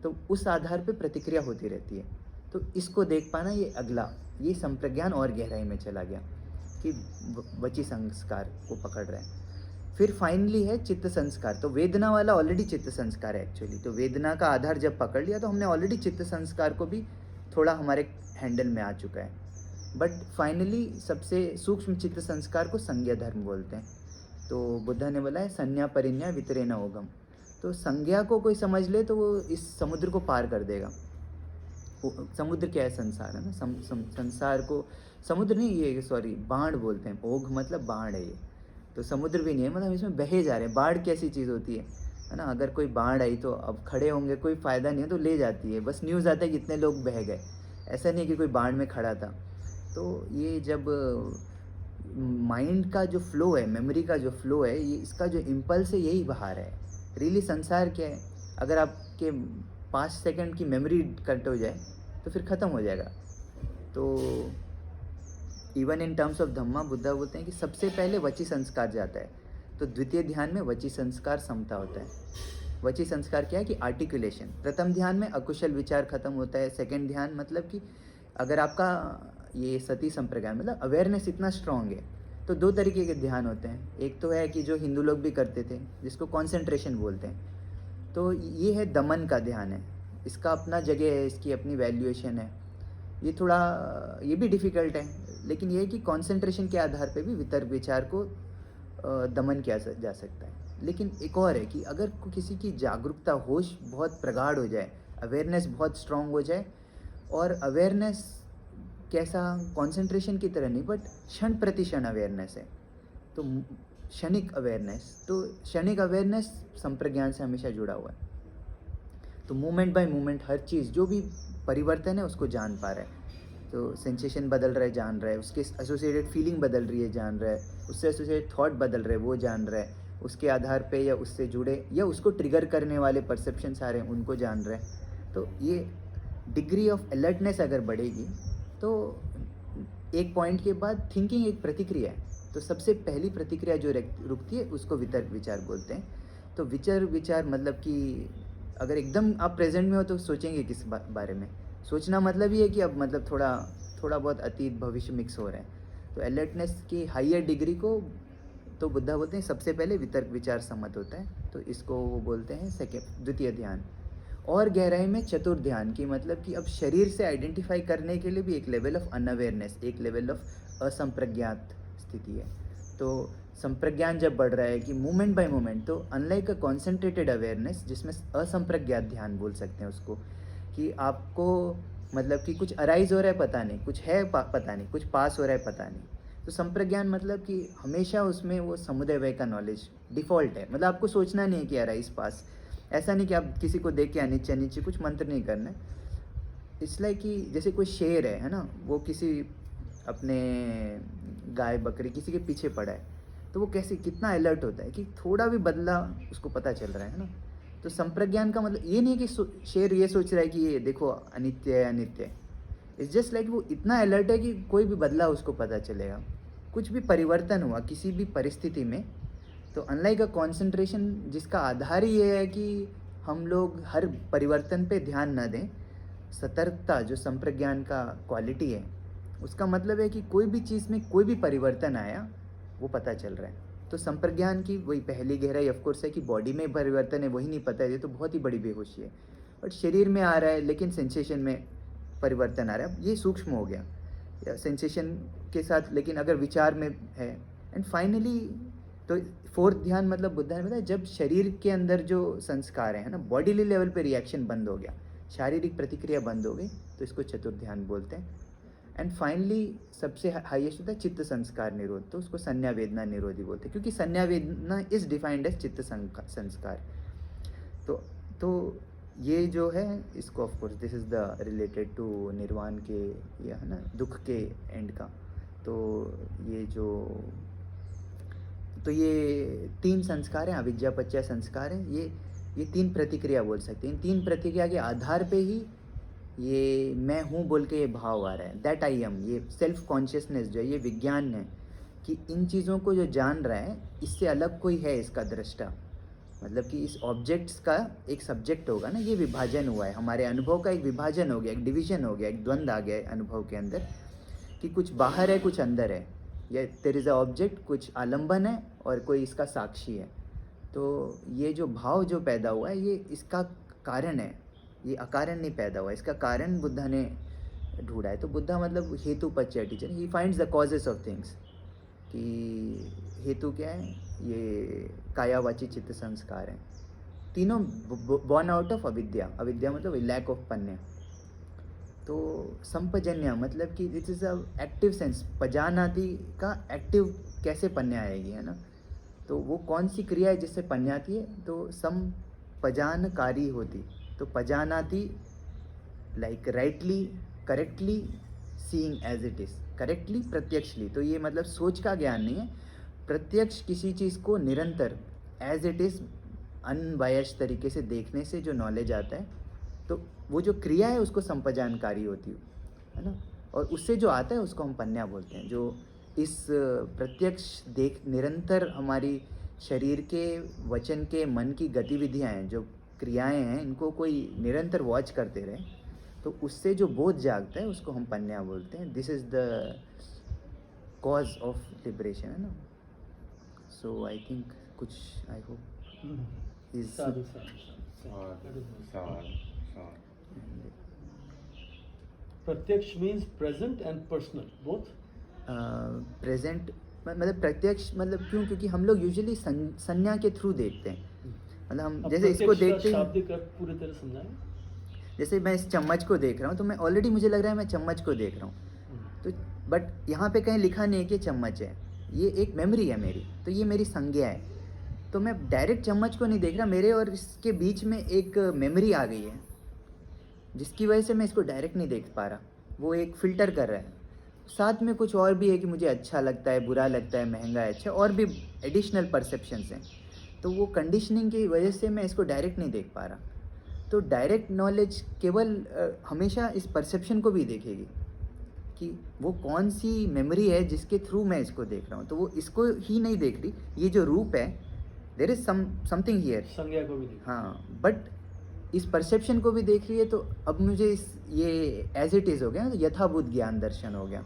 तो उस आधार पे प्रतिक्रिया होती रहती है। तो इसको देख पाना, ये अगला, ये संप्रज्ञान और गहराई में चला गया कि वची संस्कार को पकड़ रहे हैं। फिर फाइनली है चित्त संस्कार। तो वेदना वाला ऑलरेडी चित्त संस्कार है एक्चुअली। तो वेदना का आधार जब पकड़ लिया तो हमने ऑलरेडी चित्त संस्कार को भी थोड़ा हमारे हैंडल में आ चुका है। बट फाइनली सबसे सूक्ष्म चित्त संस्कार को संज्ञा धर्म बोलते हैं। तो बुद्धा ने बोला है संज्ञा परिज्ञा वितरेण ओगम। तो संज्ञा को कोई समझ ले तो वो इस समुद्र को पार कर देगा। समुद्र क्या है, संसार है ना। संसार को समुद्र नहीं, ये सॉरी बाढ़ बोलते हैं। ओघ मतलब बाढ़ है ये। तो समुद्र भी नहीं है, मतलब इसमें बहे जा रहे हैं। बाढ़ कैसी चीज़ होती है ना। अगर कोई बाढ़ आई तो अब खड़े होंगे, कोई फ़ायदा नहीं है, तो ले जाती है। बस न्यूज़ आता है कितने लोग बह गए, ऐसा नहीं है कि कोई बाढ़ में खड़ा था। तो ये जब माइंड का जो फ्लो है, मेमोरी का जो फ्लो है, ये इसका जो इम्पल्स है, यही बाहर है। रियली संसार क्या है, अगर आपके 5 सेकंड की मेमोरी कट हो जाए तो फिर ख़त्म हो जाएगा। तो इवन इन टर्म्स ऑफ धम्मा बुद्धा बोलते हैं कि सबसे पहले वची संस्कार जाता है। तो द्वितीय ध्यान में वची संस्कार समता होता है। वची संस्कार क्या है कि आर्टिकुलेशन। प्रथम ध्यान में अकुशल विचार खत्म होता है। सेकंड ध्यान मतलब कि अगर आपका ये सती संप्रज्ञान मतलब अवेयरनेस इतना स्ट्रांग है, तो 2 तरीके के ध्यान होते हैं। एक तो है कि जो हिंदू लोग भी करते थे, जिसको कॉन्सेंट्रेशन बोलते हैं। तो ये है दमन का ध्यान है। इसका अपना जगह है, इसकी अपनी वैल्यूएशन है। ये थोड़ा, ये भी डिफ़िकल्ट है, लेकिन ये है कि कॉन्सेंट्रेशन के आधार पे भी वितर्क विचार को दमन किया जा सकता है। लेकिन एक और है कि अगर किसी की जागरूकता, होश बहुत प्रगाढ़ हो जाए, अवेयरनेस बहुत स्ट्रांग हो जाए, और अवेयरनेस कैसा, कॉन्सेंट्रेशन की तरह नहीं, बट क्षण प्रति क्षण अवेयरनेस है। तो क्षणिक अवेयरनेस, तो क्षणिक अवेयरनेस संप्रज्ञान से हमेशा जुड़ा हुआ है। तो मोमेंट बाय मोमेंट हर चीज़ जो भी परिवर्तन है उसको जान पा रहा है। तो सेंसेशन बदल रहा है, जान रहा है। उसके एसोसिएटेड फीलिंग बदल रही है, जान रहा है। उससे एसोसिएटेड थॉट बदल रहे हैं, वो जान रहा है। उसके आधार पे या उससे जुड़े या उसको ट्रिगर करने वाले परसेप्शन आ रहे हैं, उनको जान रहा है। तो ये डिग्री ऑफ अलर्टनेस अगर बढ़ेगी तो एक पॉइंट के बाद थिंकिंग एक प्रतिक्रिया है। तो सबसे पहली प्रतिक्रिया जो रुकती है उसको वितर्क विचार बोलते हैं। तो विचार मतलब कि अगर एकदम आप प्रेजेंट में हो तो सोचेंगे किस बारे में। सोचना मतलब ये है कि अब मतलब थोड़ा बहुत अतीत भविष्य मिक्स हो रहे हैं। तो अलर्टनेस की हाईयर डिग्री को तो बुद्धा बोलते हैं सबसे पहले वितर्क विचार सम्मत होता है। तो इसको वो बोलते हैं द्वितीय ध्यान। और गहराई में चतुर्थ ध्यान की मतलब कि अब शरीर से आइडेंटिफाई करने के लिए भी एक लेवल ऑफ अनअवेयरनेस, एक लेवल ऑफ असंप्रज्ञात स्थिति है। तो संप्रज्ञान जब बढ़ रहा है कि मोमेंट बाय मोमेंट, तो अनलाइक अ कॉन्सेंट्रेटेड अवेयरनेस, जिसमें असंप्रज्ञात ध्यान बोल सकते हैं उसको, कि आपको मतलब कि कुछ अराइज हो रहा है पता नहीं, कुछ है पता नहीं, कुछ पास हो रहा है पता नहीं। तो संप्रज्ञान मतलब कि हमेशा उसमें वो समुदय वय का नॉलेज डिफ़ॉल्ट है। मतलब आपको सोचना नहीं है कि अराइज पास, ऐसा नहीं कि आप किसी को देख के नीचे नीचे कुछ मंत्र नहीं करना है। इसलिए कि जैसे कोई शेर है ना, वो किसी अपने गाय बकरी किसी के पीछे पड़ा है, तो वो कैसे कितना अलर्ट होता है कि थोड़ा भी बदला उसको पता चल रहा है ना। तो संप्रज्ञान का मतलब ये नहीं है कि शेर ये सोच रहा है कि ये देखो अनित्य है अनित्य है। इट्स जस्ट लाइक वो इतना अलर्ट है कि कोई भी बदलाव उसको पता चलेगा, कुछ भी परिवर्तन हुआ किसी भी परिस्थिति में, तो अनलाइक अ कॉन्सेंट्रेशन जिसका आधार ही ये है कि हम लोग हर परिवर्तन पे ध्यान न दें, सतर्कता जो संप्रज्ञान का क्वालिटी है, उसका मतलब है कि कोई भी चीज़ में कोई भी परिवर्तन आया वो पता चल रहा है। तो संप्रज्ञान की वही पहली गहराई ऑफकोर्स है कि बॉडी में परिवर्तन है वही नहीं पता है, ये तो बहुत ही बड़ी बेहोशी है। बट शरीर में आ रहा है लेकिन सेंसेशन में परिवर्तन आ रहा है, ये सूक्ष्म हो गया, या सेंसेशन के साथ, लेकिन अगर विचार में है। एंड फाइनली तो फोर्थ ध्यान मतलब बुद्धा ने बताया जब शरीर के अंदर जो संस्कार है ना, बॉडीली लेवल पे रिएक्शन बंद हो गया, शारीरिक प्रतिक्रिया बंद हो गई, तो इसको चतुर्थ ध्यान बोलते हैं। एंड फाइनली सबसे हाईएस्ट होता है चित्त संस्कार निरोध, तो उसको संज्ञा वेदना निरोधी बोलते हैं, क्योंकि संज्ञा वेदना इज डिफाइंड एज चित्त संस्कार। तो ये जो है इसको of course this is the related to nirvana के, या है ना, दुख के एंड का। तो ये जो तो ये 3 संस्कार हैं, अविद्या पश्चात संस्कार हैं, ये 3 प्रतिक्रिया बोल सकते हैं। इन 3 प्रतिक्रिया के आधार पे ही ये मैं हूँ बोल के ये भाव आ रहा है, दैट आई एम, ये सेल्फ कॉन्शियसनेस जो है, ये विज्ञान है कि इन चीज़ों को जो जान रहा है इससे अलग कोई है इसका दृष्टा, मतलब कि इस ऑब्जेक्ट्स का एक सब्जेक्ट होगा ना, ये विभाजन हुआ है, हमारे अनुभव का एक विभाजन हो गया, एक डिवीजन हो गया, एक द्वंद्व आ गया है अनुभव के अंदर कि कुछ बाहर है कुछ अंदर है, या देयर इज़ अ ऑब्जेक्ट, कुछ आलंबन है और कोई इसका साक्षी है। तो ये जो भाव जो पैदा हुआ है ये इसका कारण है, ये अकारण नहीं पैदा हुआ, इसका कारण बुद्धा ने ढूंढा है। तो बुद्धा मतलब हेतु पश्चात teacher, he finds the causes of things, कि हेतु क्या है, ये काया वाची चित्त संस्कार हैं, तीनों बॉर्न आउट ऑफ अविद्या, अविद्या मतलब लैक ऑफ पन्य। तो संपजन्य मतलब कि this is a active sense, पजानाति का एक्टिव कैसे पन्य आएगी, है ना, तो वो कौन सी क्रिया है जिससे पन्य आती है, तो संपजानकारी होती, तो पजानाति like rightly correctly seeing as it is, correctly प्रत्यक्षली, तो ये मतलब सोच का ज्ञान नहीं है, प्रत्यक्ष किसी चीज़ को निरंतर एज इट इज़ अनबायस्ड तरीके से देखने से जो नॉलेज आता है, तो वो जो क्रिया है उसको संपजानकारी होती है ना, और उससे जो आता है उसको हम पन्या बोलते हैं। जो इस प्रत्यक्ष देख निरंतर हमारी शरीर के, वचन के, मन की गतिविधियाँ हैं, जो क्रियाएं हैं, इनको कोई निरंतर वॉच करते रहे, तो उससे जो बोध जागता है उसको हम पन्या बोलते हैं। This is the cause of liberation, है ना। सो आई थिंक कुछ, आई होप इज सार प्रत्यक्ष means present and personal both. Present मतलब प्रत्यक्ष मतलब क्यों, क्योंकि हम लोग यूजुअली संज्ञा के थ्रू देखते हैं, मतलब हम जैसे इसको देखते हैं, शाब्दिक अर्थ पूरी तरह समझाएं। जैसे मैं इस चम्मच को देख रहा हूँ तो मैं ऑलरेडी मुझे लग रहा है मैं चम्मच को देख रहा हूँ, तो बट यहाँ पे कहीं लिखा नहीं है कि चम्मच है, ये एक मेमोरी है मेरी, तो ये मेरी संज्ञा है, तो मैं डायरेक्ट चम्मच को नहीं देख रहा, मेरे और इसके बीच में एक मेमोरी आ गई है जिसकी वजह से मैं इसको डायरेक्ट नहीं देख पा रहा, वो एक फ़िल्टर कर रहा है। साथ में कुछ और भी है कि मुझे अच्छा लगता है, बुरा लगता है, महंगा है, अच्छा, और भी एडिशनल परसेप्शंस हैं, तो वो कंडीशनिंग की वजह से मैं इसको डायरेक्ट नहीं देख पा रहा। तो डायरेक्ट नॉलेज केवल हमेशा इस परसेप्शन को भी देखेगी कि वो कौन सी मेमोरी है जिसके थ्रू मैं इसको देख रहा हूँ, तो वो इसको ही नहीं देख रही, ये जो रूप है देयर इज समथिंग हियर, संज्ञा को भी देख, हाँ, बट इस परसेप्शन को भी देख रही है। तो अब मुझे ये एज इट इज़ हो गया ना, तो यथाभूत ज्ञान दर्शन हो गया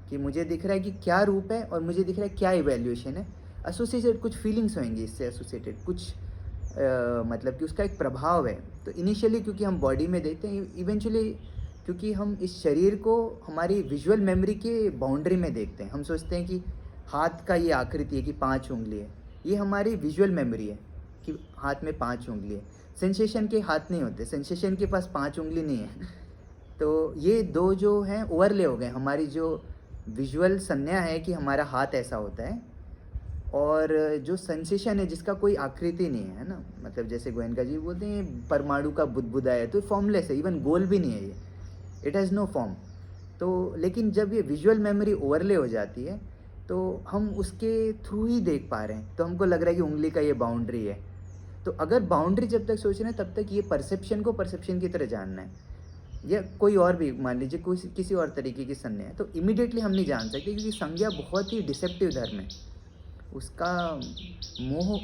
कि मुझे दिख रहा है कि क्या रूप है और मुझे दिख रहा है क्या इवैल्यूएशन है, एसोसिएटेड कुछ फीलिंग्स होंगी इससे एसोसिएटेड, कुछ मतलब कि उसका एक प्रभाव है। तो इनिशियली क्योंकि हम बॉडी में देखते हैं, इवेंचुअली क्योंकि हम इस शरीर को हमारी विजुअल मेमोरी के बाउंड्री में देखते हैं, हम सोचते हैं कि हाथ का ये आकृति है कि 5 उंगली है, ये हमारी विजुअल मेमोरी है कि हाथ में 5 उंगली है। सेंसेशन के हाथ नहीं होते, सेंसेशन के पास 5 उंगली नहीं है। तो ये दो जो हैं ओवरले हो गए, हमारी जो विजुअल संज्ञा है कि हमारा हाथ ऐसा होता है, और जो सेंसेशन है जिसका कोई आकृति नहीं है ना, मतलब जैसे गोयनका जी बोलते हैं परमाणु का बुदबुदा है, तो फॉर्मलेस है, इवन गोल भी नहीं है, ये इट हैज़ नो फॉर्म। तो लेकिन जब ये विजुअल मेमोरी ओवरले हो जाती है तो हम उसके थ्रू ही देख पा रहे हैं, तो हमको लग रहा है कि उंगली का ये बाउंड्री है, तो अगर बाउंड्री जब तक सोच रहे हैं तब तक ये परसेप्शन को परसेप्शन की तरह जानना है, या कोई और भी मान लीजिए कोई किसी और तरीके की संज्ञा है, तो इमीडिएटली हम नहीं जान सकते क्योंकि संज्ञा बहुत ही डिसेप्टिव धर्म है। उसका मोह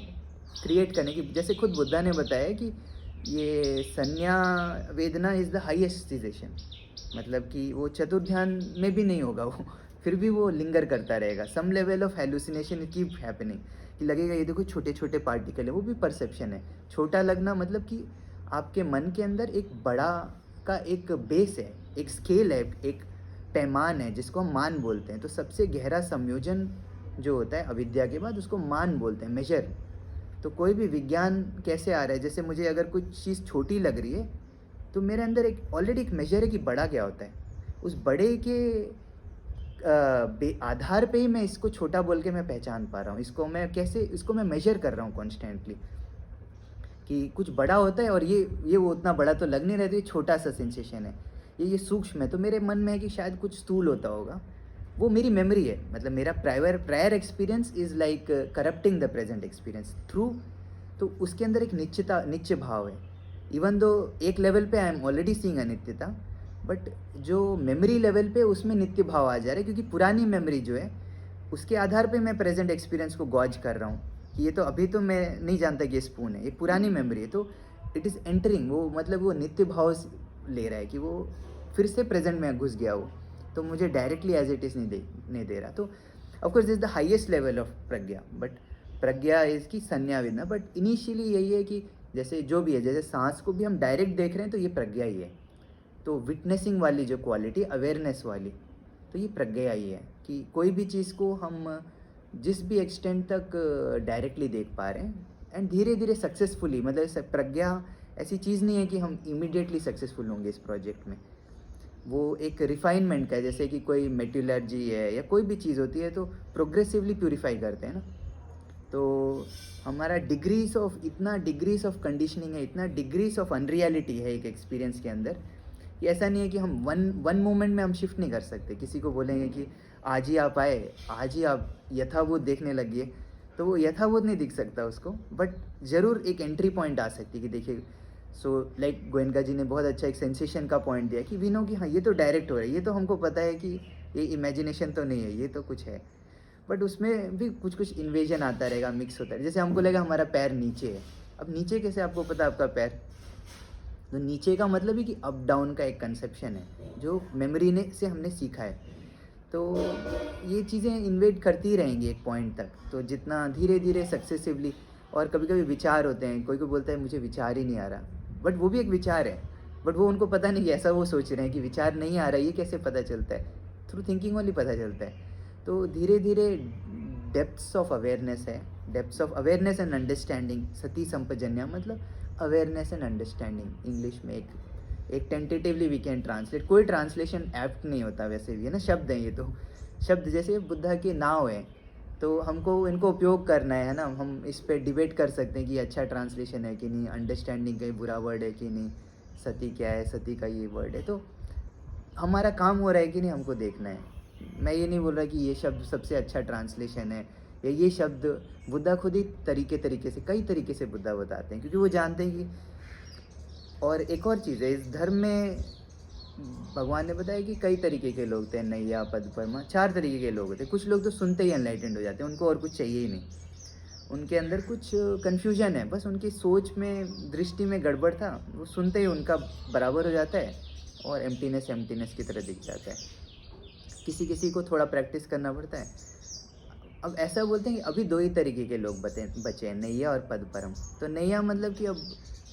क्रिएट करने की, जैसे खुद बुद्धा ने बताया कि ये संज्ञा वेदना इज़ द हाईएस्ट सिचुएशन, मतलब कि वो चतुर्ध्यान में भी नहीं होगा वो, फिर भी वो लिंगर करता रहेगा। Some level of hallucination keep happening, कि लगेगा ये देखो छोटे छोटे पार्टिकल है, वो भी परसेप्शन है। छोटा लगना मतलब कि आपके मन के अंदर एक बड़ा का एक बेस है, एक स्केल है, एक पैमान है जिसको हम मान बोलते हैं। तो सबसे गहरा संयोजन जो होता है अविद्या के बाद उसको मान बोलते हैं, मेजर। तो कोई भी विज्ञान कैसे आ रहा है, जैसे मुझे अगर कुछ चीज़ छोटी लग रही है तो मेरे अंदर एक ऑलरेडी एक मेजर है कि बड़ा क्या होता है। उस बड़े के आधार पे ही मैं इसको छोटा बोल के मैं पहचान पा रहा हूँ। इसको मैं मेजर कर रहा हूँ कॉन्स्टेंटली कि कुछ बड़ा होता है, और ये वो उतना बड़ा तो लग नहीं रहा, ये छोटा सा सेंसेशन है, ये सूक्ष्म है। तो मेरे मन में है कि शायद कुछ स्थूल होता होगा, वो मेरी मेमोरी है। मतलब मेरा prior experience is like corrupting the present experience through. तो उसके अंदर एक नित्य भाव है। इवन दो एक लेवल पे आई एम ऑलरेडी सीइंग अनित्यता, बट जो मेमोरी लेवल पे उसमें नित्य भाव आ जा रहा है, क्योंकि पुरानी मेमोरी जो है उसके आधार पे मैं प्रेजेंट एक्सपीरियंस को गॉज कर रहा हूँ कि ये तो अभी तो मैं नहीं जानता कि ये स्पून है, ये पुरानी मेमोरी है। तो इट इज़ एंटरिंग, वो मतलब वो नित्य भाव ले रहा है कि वो फिर से प्रेजेंट में घुस गया वो, तो मुझे डायरेक्टली एज इट इज़ नहीं दे रहा। तो of course this the highest level of Pragya, but Pragya is की संज्ञा विना। बट इनिशियली यही है कि जैसे जो भी है, जैसे सांस को भी हम डायरेक्ट देख रहे हैं तो ये प्रज्ञा ही है। तो विटनेसिंग वाली जो क्वालिटी, अवेयरनेस वाली, तो ये प्रज्ञा ही है कि कोई भी चीज़ को हम जिस भी एक्सटेंट तक डायरेक्टली देख पा रहे हैं एंड धीरे धीरे सक्सेसफुली, मतलब प्रज्ञा ऐसी चीज़ नहीं है कि हम इमीडिएटली सक्सेसफुल होंगे इस प्रोजेक्ट में। वो एक रिफाइनमेंट का है, जैसे कि कोई मेटलर्जी है या कोई भी चीज़ होती है तो प्रोग्रेसिवली प्यूरिफाई करते हैं ना। तो हमारा डिग्रीज ऑफ कंडीशनिंग है, इतना डिग्रीज ऑफ अनरियलिटी है एक एक्सपीरियंस के अंदर। ये ऐसा नहीं है कि हम वन मोमेंट में हम शिफ्ट नहीं कर सकते। किसी को बोलेंगे कि आज ही आप आए, आज ही आप यथाभूत देखने लगिए, तो वो यथाभूत नहीं दिख सकता उसको, बट ज़रूर एक एंट्री पॉइंट आ सकती है कि देखिए। सो लाइक गोयनका जी ने बहुत अच्छा एक सेंसेशन का पॉइंट दिया कि वी नो कि हाँ ये तो डायरेक्ट हो रहा है, ये तो हमको पता है कि ये इमेजिनेशन तो नहीं है, ये तो कुछ है, बट उसमें भी कुछ कुछ इन्वेजन आता रहेगा, मिक्स होता है। जैसे हमको लगा हमारा पैर नीचे है, अब नीचे कैसे आपको पता है आपका पैर? तो नीचे का मतलब ही कि अप डाउन का एक कंसेप्शन है जो मेमोरी ने से हमने सीखा है। तो ये चीज़ें इन्वेट करती रहेंगी एक पॉइंट तक, तो जितना धीरे धीरे सक्सेसिवली। और कभी कभी विचार होते हैं, कोई बोलता है मुझे विचार ही नहीं आ रहा, बट वो भी एक विचार है, बट वो उनको पता नहीं कि ऐसा वो सोच रहे हैं कि विचार नहीं आ रहा, ये कैसे पता चलता है? थ्रू थिंकिंग वाली पता चलता है। तो धीरे धीरे डेप्थ्स ऑफ अवेयरनेस है, depths of awareness and understanding, सती संपजन्या मतलब अवेयरनेस एंड अंडरस्टैंडिंग। इंग्लिश में एक टेंटेटिवली वी कैन ट्रांसलेट, कोई ट्रांसलेशन एप्ट नहीं होता वैसे भी, है ना, शब्द हैं ये तो शब्द, जैसे बुद्धा के नाव है, तो हमको इनको उपयोग करना है ना। हम इस पर डिबेट कर सकते हैं कि अच्छा ट्रांसलेशन है कि नहीं, अंडरस्टैंडिंग कहीं बुरा वर्ड है कि नहीं, सती क्या है, सती का ये वर्ड है, तो हमारा काम हो रहा है कि नहीं हमको देखना है। मैं ये नहीं बोल रहा कि ये शब्द सबसे अच्छा ट्रांसलेशन है या ये शब्द, बुद्धा खुद ही तरीके से कई तरीके से बुद्धा बताते हैं, क्योंकि वो जानते हैं कि। और एक और चीज़ है इस धर्म में, भगवान ने बताया कि कई तरीके के लोग थे, नैया, पदपरमा, 4 तरीके के लोग होते हैं। कुछ लोग तो सुनते ही एनलाइटेंड हो जाते हैं, उनको और कुछ चाहिए ही नहीं, उनके अंदर कुछ कन्फ्यूजन है, बस उनकी सोच में, दृष्टि में गड़बड़ था, वो सुनते ही उनका बराबर हो जाता है और एम्प्टीनेस की तरह दिख जाता है। किसी को थोड़ा प्रैक्टिस करना पड़ता है। अब ऐसा बोलते हैं कि अभी 2 ही तरीके के लोग बचे हैं, नैया और पदपरम। तो नैया मतलब कि अब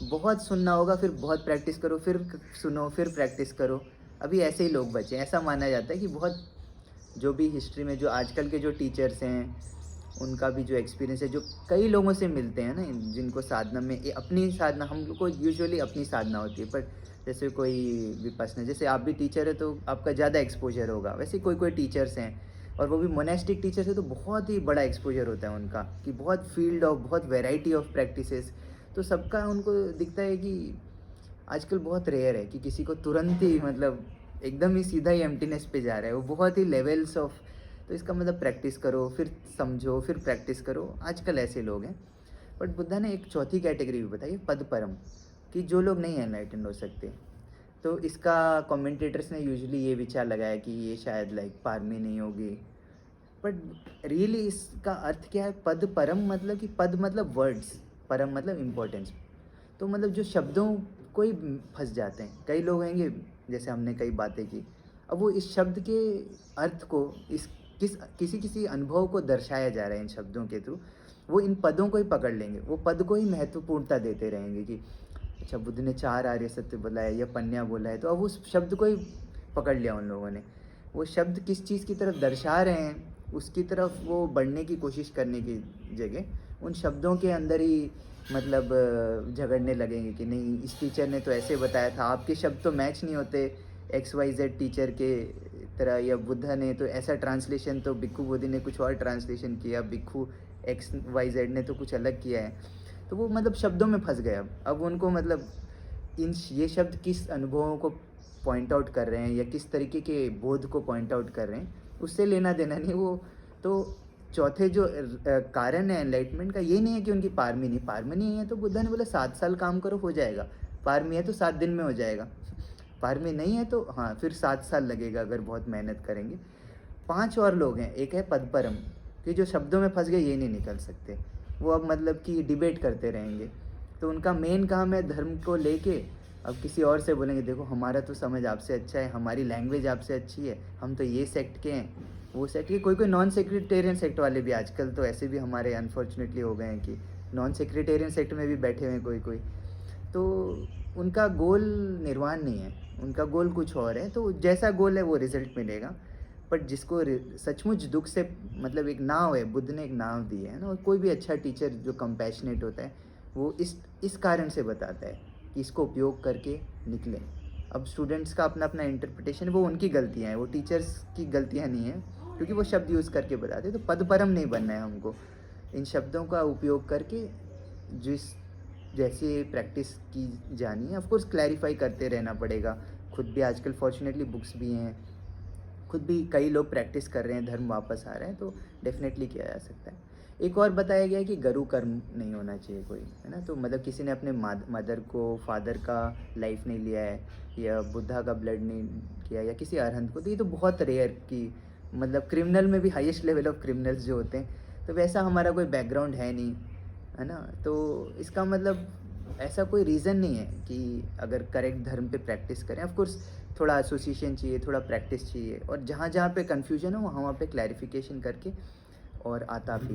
बहुत सुनना होगा, फिर बहुत प्रैक्टिस करो, फिर सुनो, फिर प्रैक्टिस करो, अभी ऐसे ही लोग बचे हैं। ऐसा माना जाता है कि बहुत, जो भी हिस्ट्री में जो आजकल के जो टीचर्स हैं उनका भी जो एक्सपीरियंस है, जो कई लोगों से मिलते हैं ना, जिनको साधना में अपनी साधना, हम लोग को यूजुअली अपनी साधना होती है, बट जैसे कोई विपश्यना, जैसे आप भी टीचर है तो आपका ज़्यादा एक्सपोजर होगा, वैसे कोई टीचर्स हैं और वो भी मोनेस्टिक टीचर्स है तो बहुत ही बड़ा एक्सपोजर होता है उनका, कि बहुत फील्ड ऑफ, बहुत वेराइटी ऑफ प्रैक्टिसेस, तो सबका उनको दिखता है कि आजकल बहुत रेयर है कि किसी को तुरंत ही, मतलब एकदम ही सीधा ही एम्प्टीनेस पे जा रहा है, वो बहुत ही लेवल्स ऑफ। तो इसका मतलब प्रैक्टिस करो, फिर समझो, फिर प्रैक्टिस करो, आजकल ऐसे लोग हैं। बट बुद्धा ने एक चौथी कैटेगरी भी बताई, पद परम, कि जो लोग नहीं एनलाइटेंड हो सकते। तो इसका कमेंटेटर्स ने यूजुअली ये विचार लगाया कि ये शायद लाइक पारमी नहीं होगी, बट रियली इसका अर्थ क्या है? पद परम मतलब कि पद मतलब वर्ड्स, परम मतलब इम्पोर्टेंस। तो मतलब जो शब्दों को ही फंस जाते हैं। कई लोग होंगे, जैसे हमने कई बातें की, अब वो इस शब्द के अर्थ को इस किसी अनुभव को दर्शाया जा रहा है इन शब्दों के थ्रू, वो इन पदों को ही पकड़ लेंगे, वो पद को ही महत्वपूर्णता देते रहेंगे कि अच्छा बुद्ध ने 4 आर्य सत्य बोला है या पन्या बोला है, तो अब उस शब्द को ही पकड़ लिया उन लोगों ने। वो शब्द किस चीज़ की तरफ दर्शा रहे हैं उसकी तरफ वो बढ़ने की कोशिश करने की जगह उन शब्दों के अंदर ही मतलब झगड़ने लगेंगे कि नहीं, इस टीचर ने तो ऐसे बताया था, आपके शब्द तो मैच नहीं होते XYZ टीचर के तरह, या बुद्धा ने तो ऐसा ट्रांसलेशन, तो भिक्खु बोधि ने कुछ और ट्रांसलेशन किया, भिक्खु XYZ ने तो कुछ अलग किया है। तो वो मतलब शब्दों में फंस गए। अब उनको मतलब ये शब्द किस अनुभवों को पॉइंट आउट कर रहे हैं या किस तरीके के बोध को पॉइंट आउट कर रहे हैं, उससे लेना देना नहीं। वो तो चौथे जो कारण है एनलाइटमेंट का, ये नहीं है कि उनकी पारमी नहीं है तो बुद्धा ने बोला 7 साल काम करो हो जाएगा, पारमी है तो 7 दिन में हो जाएगा, पारमी नहीं है तो हाँ फिर 7 साल लगेगा अगर बहुत मेहनत करेंगे। 5 और लोग हैं, एक है पदपरम कि जो शब्दों में फंस गए, ये नहीं निकल सकते, वो अब मतलब कि डिबेट करते रहेंगे। तो उनका मेन काम है धर्म को लेके, अब किसी और से बोलेंगे देखो हमारा तो समझ आपसे अच्छा है, हमारी लैंग्वेज आपसे अच्छी है, हम तो ये सेक्ट के हैं, वो सेक्ट के। कोई नॉन सेक्रेटेरियन सेक्ट वाले भी आजकल तो ऐसे भी हमारे अनफॉर्चुनेटली हो गए हैं कि नॉन सेक्रेटेरियन सेक्ट में भी बैठे हुए हैं कोई। तो उनका गोल निर्वाण नहीं है, उनका गोल कुछ और है। तो जैसा गोल है वो रिजल्ट मिलेगा। बट जिसको सचमुच दुख से मतलब एक नाव है, बुद्ध ने एक नाव दी है ना, और कोई भी अच्छा टीचर जो कंपैशनेट होता है वो इस कारण से बताता है कि इसको उपयोग करके निकले। अब स्टूडेंट्स का अपना अपना इंटरप्रिटेशन, वो उनकी गलतियाँ हैं, वो टीचर्स की गलतियाँ नहीं हैं, क्योंकि वो शब्द यूज़ करके बताते। तो पदपरम नहीं बनना है हमको, इन शब्दों का उपयोग करके जैसे प्रैक्टिस की जानी है। ऑफकोर्स क्लैरिफाई करते रहना पड़ेगा। खुद भी आजकल फॉर्चुनेटली बुक्स भी हैं, खुद भी कई लोग प्रैक्टिस कर रहे हैं, धर्म वापस आ रहे हैं, तो डेफिनेटली किया जा सकता है। एक और बताया गया है कि गुरु कर्म नहीं होना चाहिए कोई, है ना। तो मतलब किसी ने अपने मदर को, फादर का लाइफ नहीं लिया है, या बुद्धा का ब्लड नहीं किया, या किसी अरहंत को, तो ये तो बहुत रेयर कि मतलब क्रिमिनल में भी हाईएस्ट लेवल ऑफ क्रिमिनल्स जो होते हैं, तो वैसा हमारा कोई बैकग्राउंड है नहीं, है ना। तो इसका मतलब ऐसा कोई रीज़न नहीं है कि अगर करेक्ट धर्म पे प्रैक्टिस करें। ऑफ कोर्स थोड़ा एसोसिएशन चाहिए, थोड़ा प्रैक्टिस चाहिए, और जहाँ जहाँ पे कन्फ्यूजन हो वहाँ पे क्लैरिफिकेशन करके, और आता भी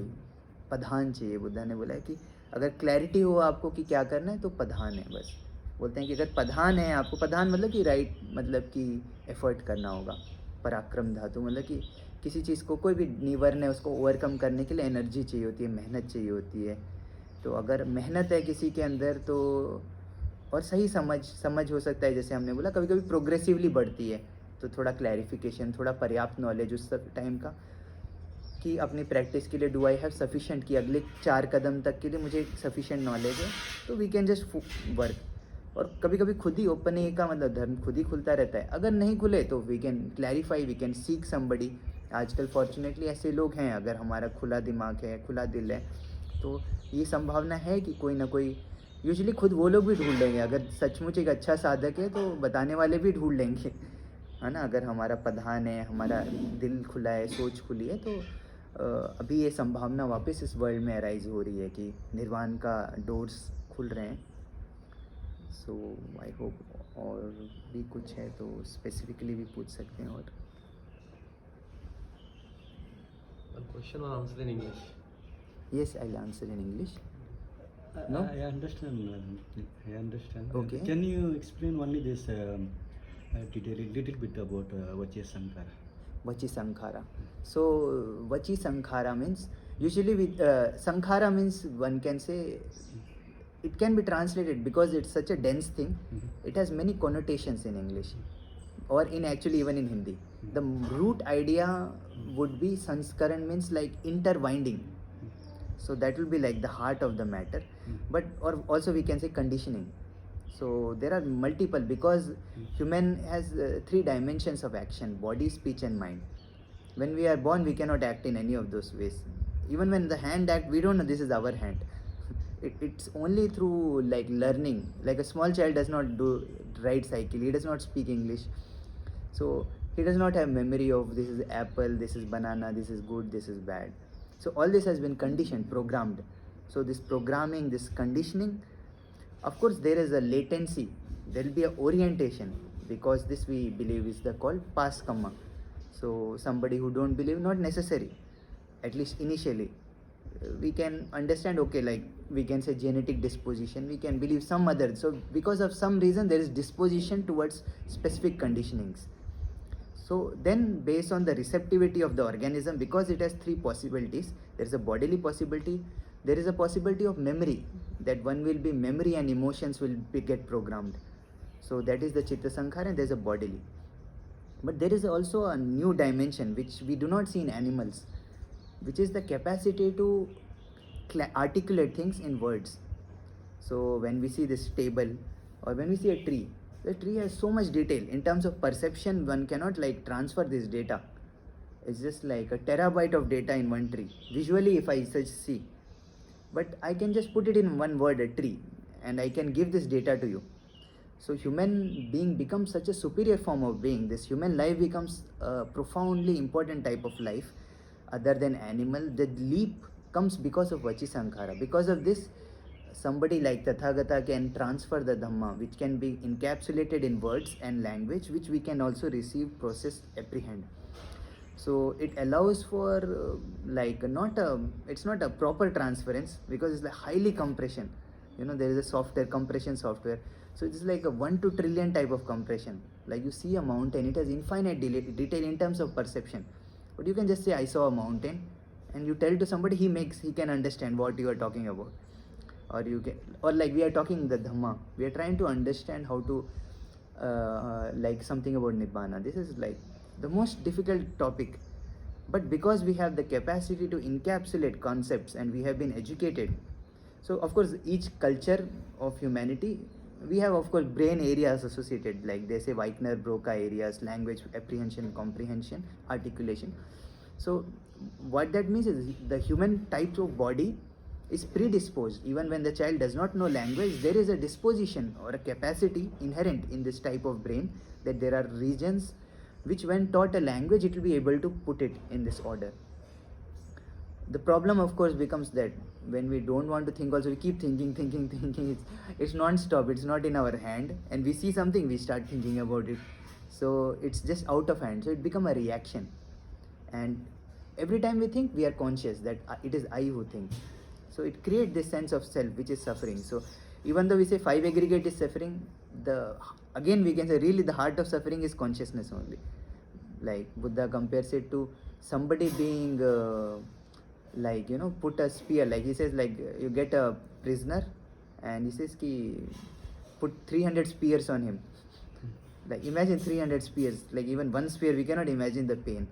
प्रधान चाहिए। बुद्धा ने बोला है कि अगर क्लैरिटी हो आपको कि क्या करना है तो प्रधान है बस। बोलते हैं कि अगर प्रधान है आपको, प्रधान मतलब कि राइट, मतलब कि एफर्ट करना होगा। पराक्रम धातु मतलब कि किसी चीज़ को, कोई भी निवर्ण है उसको ओवरकम करने के लिए एनर्जी चाहिए होती है, मेहनत चाहिए होती है। तो अगर मेहनत है किसी के अंदर तो, और सही समझ हो सकता है, जैसे हमने बोला कभी कभी प्रोग्रेसिवली बढ़ती है, तो थोड़ा क्लैरिफिकेशन, थोड़ा पर्याप्त नॉलेज उस टाइम का कि अपनी प्रैक्टिस के लिए डू आई हैव सफिशेंट, कि अगले 4 कदम तक के लिए मुझे सफिशेंट नॉलेज है, तो वी कैन जस्ट वर्क। और कभी कभी खुद ही ओपनिंग का मतलब धर्म खुद ही खुलता रहता है। अगर नहीं खुले तो we can clarify, we can seek somebody. आजकल फॉर्चुनेटली ऐसे लोग हैं, अगर हमारा खुला दिमाग है, खुला दिल है, तो ये संभावना है कि कोई ना कोई, यूजुअली खुद वो लोग भी ढूंढ लेंगे। अगर सचमुच एक अच्छा साधक है तो बताने वाले भी ढूंढ लेंगे, है ना। अगर हमारा प्रधान है, हमारा दिल खुला है, सोच खुली है, तो अभी ये संभावना वापस इस वर्ल्ड में अराइज हो रही है कि निर्वाण का डोर्स खुल रहे हैं। सो आई होप और भी कुछ है तो स्पेसिफिकली भी पूछ सकते हैं। और One question or answer in English? yes, I'll answer in English. No? I understand. Okay. Can you explain only this little bit about Vachi Sankara? Vachi Sankhara. So Vachi Sankhara means, usually with Sankhara means, one can say it can be translated, because it's such a dense thing, it has many connotations in English, or in actually even in Hindi. The root idea would be sanskaran means like interwinding, so that will be like the heart of the matter. But or also we can say conditioning. So there are multiple, because human has 3 dimensions of action: body, speech and mind. When we are born we cannot act in any of those ways. Even when the hand act, we don't know this is our hand. it's only through like learning. Like a small child does not do ride cycle, he does not speak English, so he does not have memory of this is apple, this is banana, this is good, this is bad. So all this has been conditioned, programmed. So this programming, this conditioning, of course there is a latency, there will be a orientation, because this we believe is the called past karma. So somebody who don't believe, not necessary, at least initially, we can understand, okay, like we can say genetic disposition, we can believe some other, so because of some reason there is disposition towards specific conditionings. So then based on the receptivity of the organism, because it has three possibilities, there is a bodily possibility, there is a possibility of memory, that one will be memory and emotions will get programmed. So that is the chitta sankhara, and there is a bodily. But there is also a new dimension which we do not see in animals, which is the capacity to articulate things in words. So when we see this table, or when we see a tree, the tree has so much detail. In terms of perception, one cannot like transfer this data. It's just like a terabyte of data in one tree. Visually, if I such see, but I can just put it in one word, a tree, and I can give this data to you. So human being becomes such a superior form of being. This human life becomes a profoundly important type of life other than animal. The leap comes because of Vachi Sankhara. Because of this, somebody like Tathagata can transfer the Dhamma, which can be encapsulated in words and language, which we can also receive, process, apprehend. So it allows for it's not a proper transference, because it's like highly compression. There is a software, compression software. So it's like a 1 to trillion type of compression. Like you see a mountain, it has infinite detail in terms of perception. But you can just say, I saw a mountain, and you tell to somebody, he can understand what you are talking about. Or like we are talking the Dhamma, we are trying to understand how to like something about Nibbana. This is like the most difficult topic. But because we have the capacity to encapsulate concepts and we have been educated, so of course each culture of humanity, we have of course brain areas associated, like they say Weichner, Broca areas, language, apprehension, comprehension, articulation. So what that means is the human type of body is predisposed. Even when the child does not know language, there is a disposition or a capacity inherent in this type of brain, that there are regions which when taught a language, it will be able to put it in this order. The problem of course becomes that when we don't want to think also, we keep thinking. It's non-stop, it's not in our hand, and we see something, we start thinking about it. So it's just out of hand, so it becomes a reaction. And every time we think, we are conscious that it is I who think. So it creates this sense of self which is suffering. So even though we say 5 aggregate is suffering, again we can say really the heart of suffering is consciousness only. Like Buddha compares it to somebody being put a spear, like he says, like you get a prisoner and he says put 300 spears on him. Like imagine 300 spears, like even one spear we cannot imagine the pain.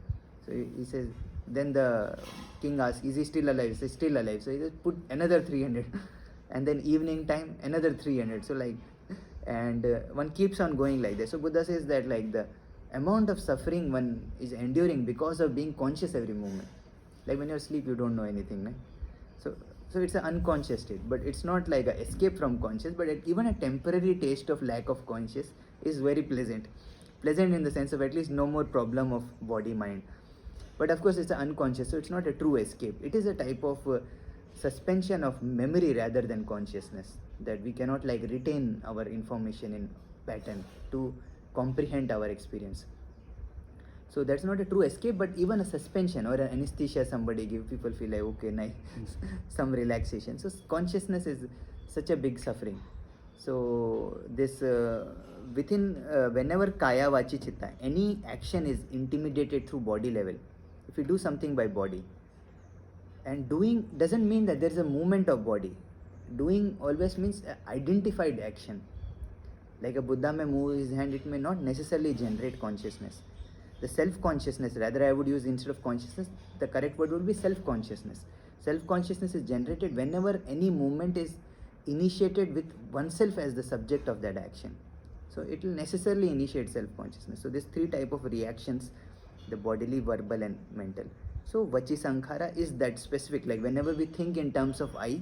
So he says, then the king asks, is he still alive? He says, still alive. So he says, put another 300 and then evening time another 300. So like, and one keeps on going like that. So Buddha says that like the amount of suffering one is enduring because of being conscious every moment. Like when you're asleep, you don't know anything, right? So it's an unconscious state, but it's not like an escape from conscious, but even a temporary taste of lack of conscious is very pleasant. Pleasant in the sense of at least no more problem of body, mind. But of course it's an unconscious, so it's not a true escape. It is a type of suspension of memory rather than consciousness, that we cannot like retain our information in pattern to comprehend our experience. So that's not a true escape, but even a suspension or an anesthesia somebody give, people feel like, okay, nice, some relaxation. So consciousness is such a big suffering. So this whenever kaya, vachi, chitta, any action is intimidated through body level. If you do something by body, and doing doesn't mean that there is a movement of body. Doing always means identified action. Like a Buddha may move his hand, it may not necessarily generate consciousness. The self-consciousness, rather I would use instead of consciousness, the correct word would be self-consciousness. Self-consciousness is generated whenever any movement is initiated with oneself as the subject of that action. So it will necessarily initiate self-consciousness. So these 3 type of reactions, the bodily, verbal and mental. So Vachi Sankhara is that specific, like whenever we think in terms of I,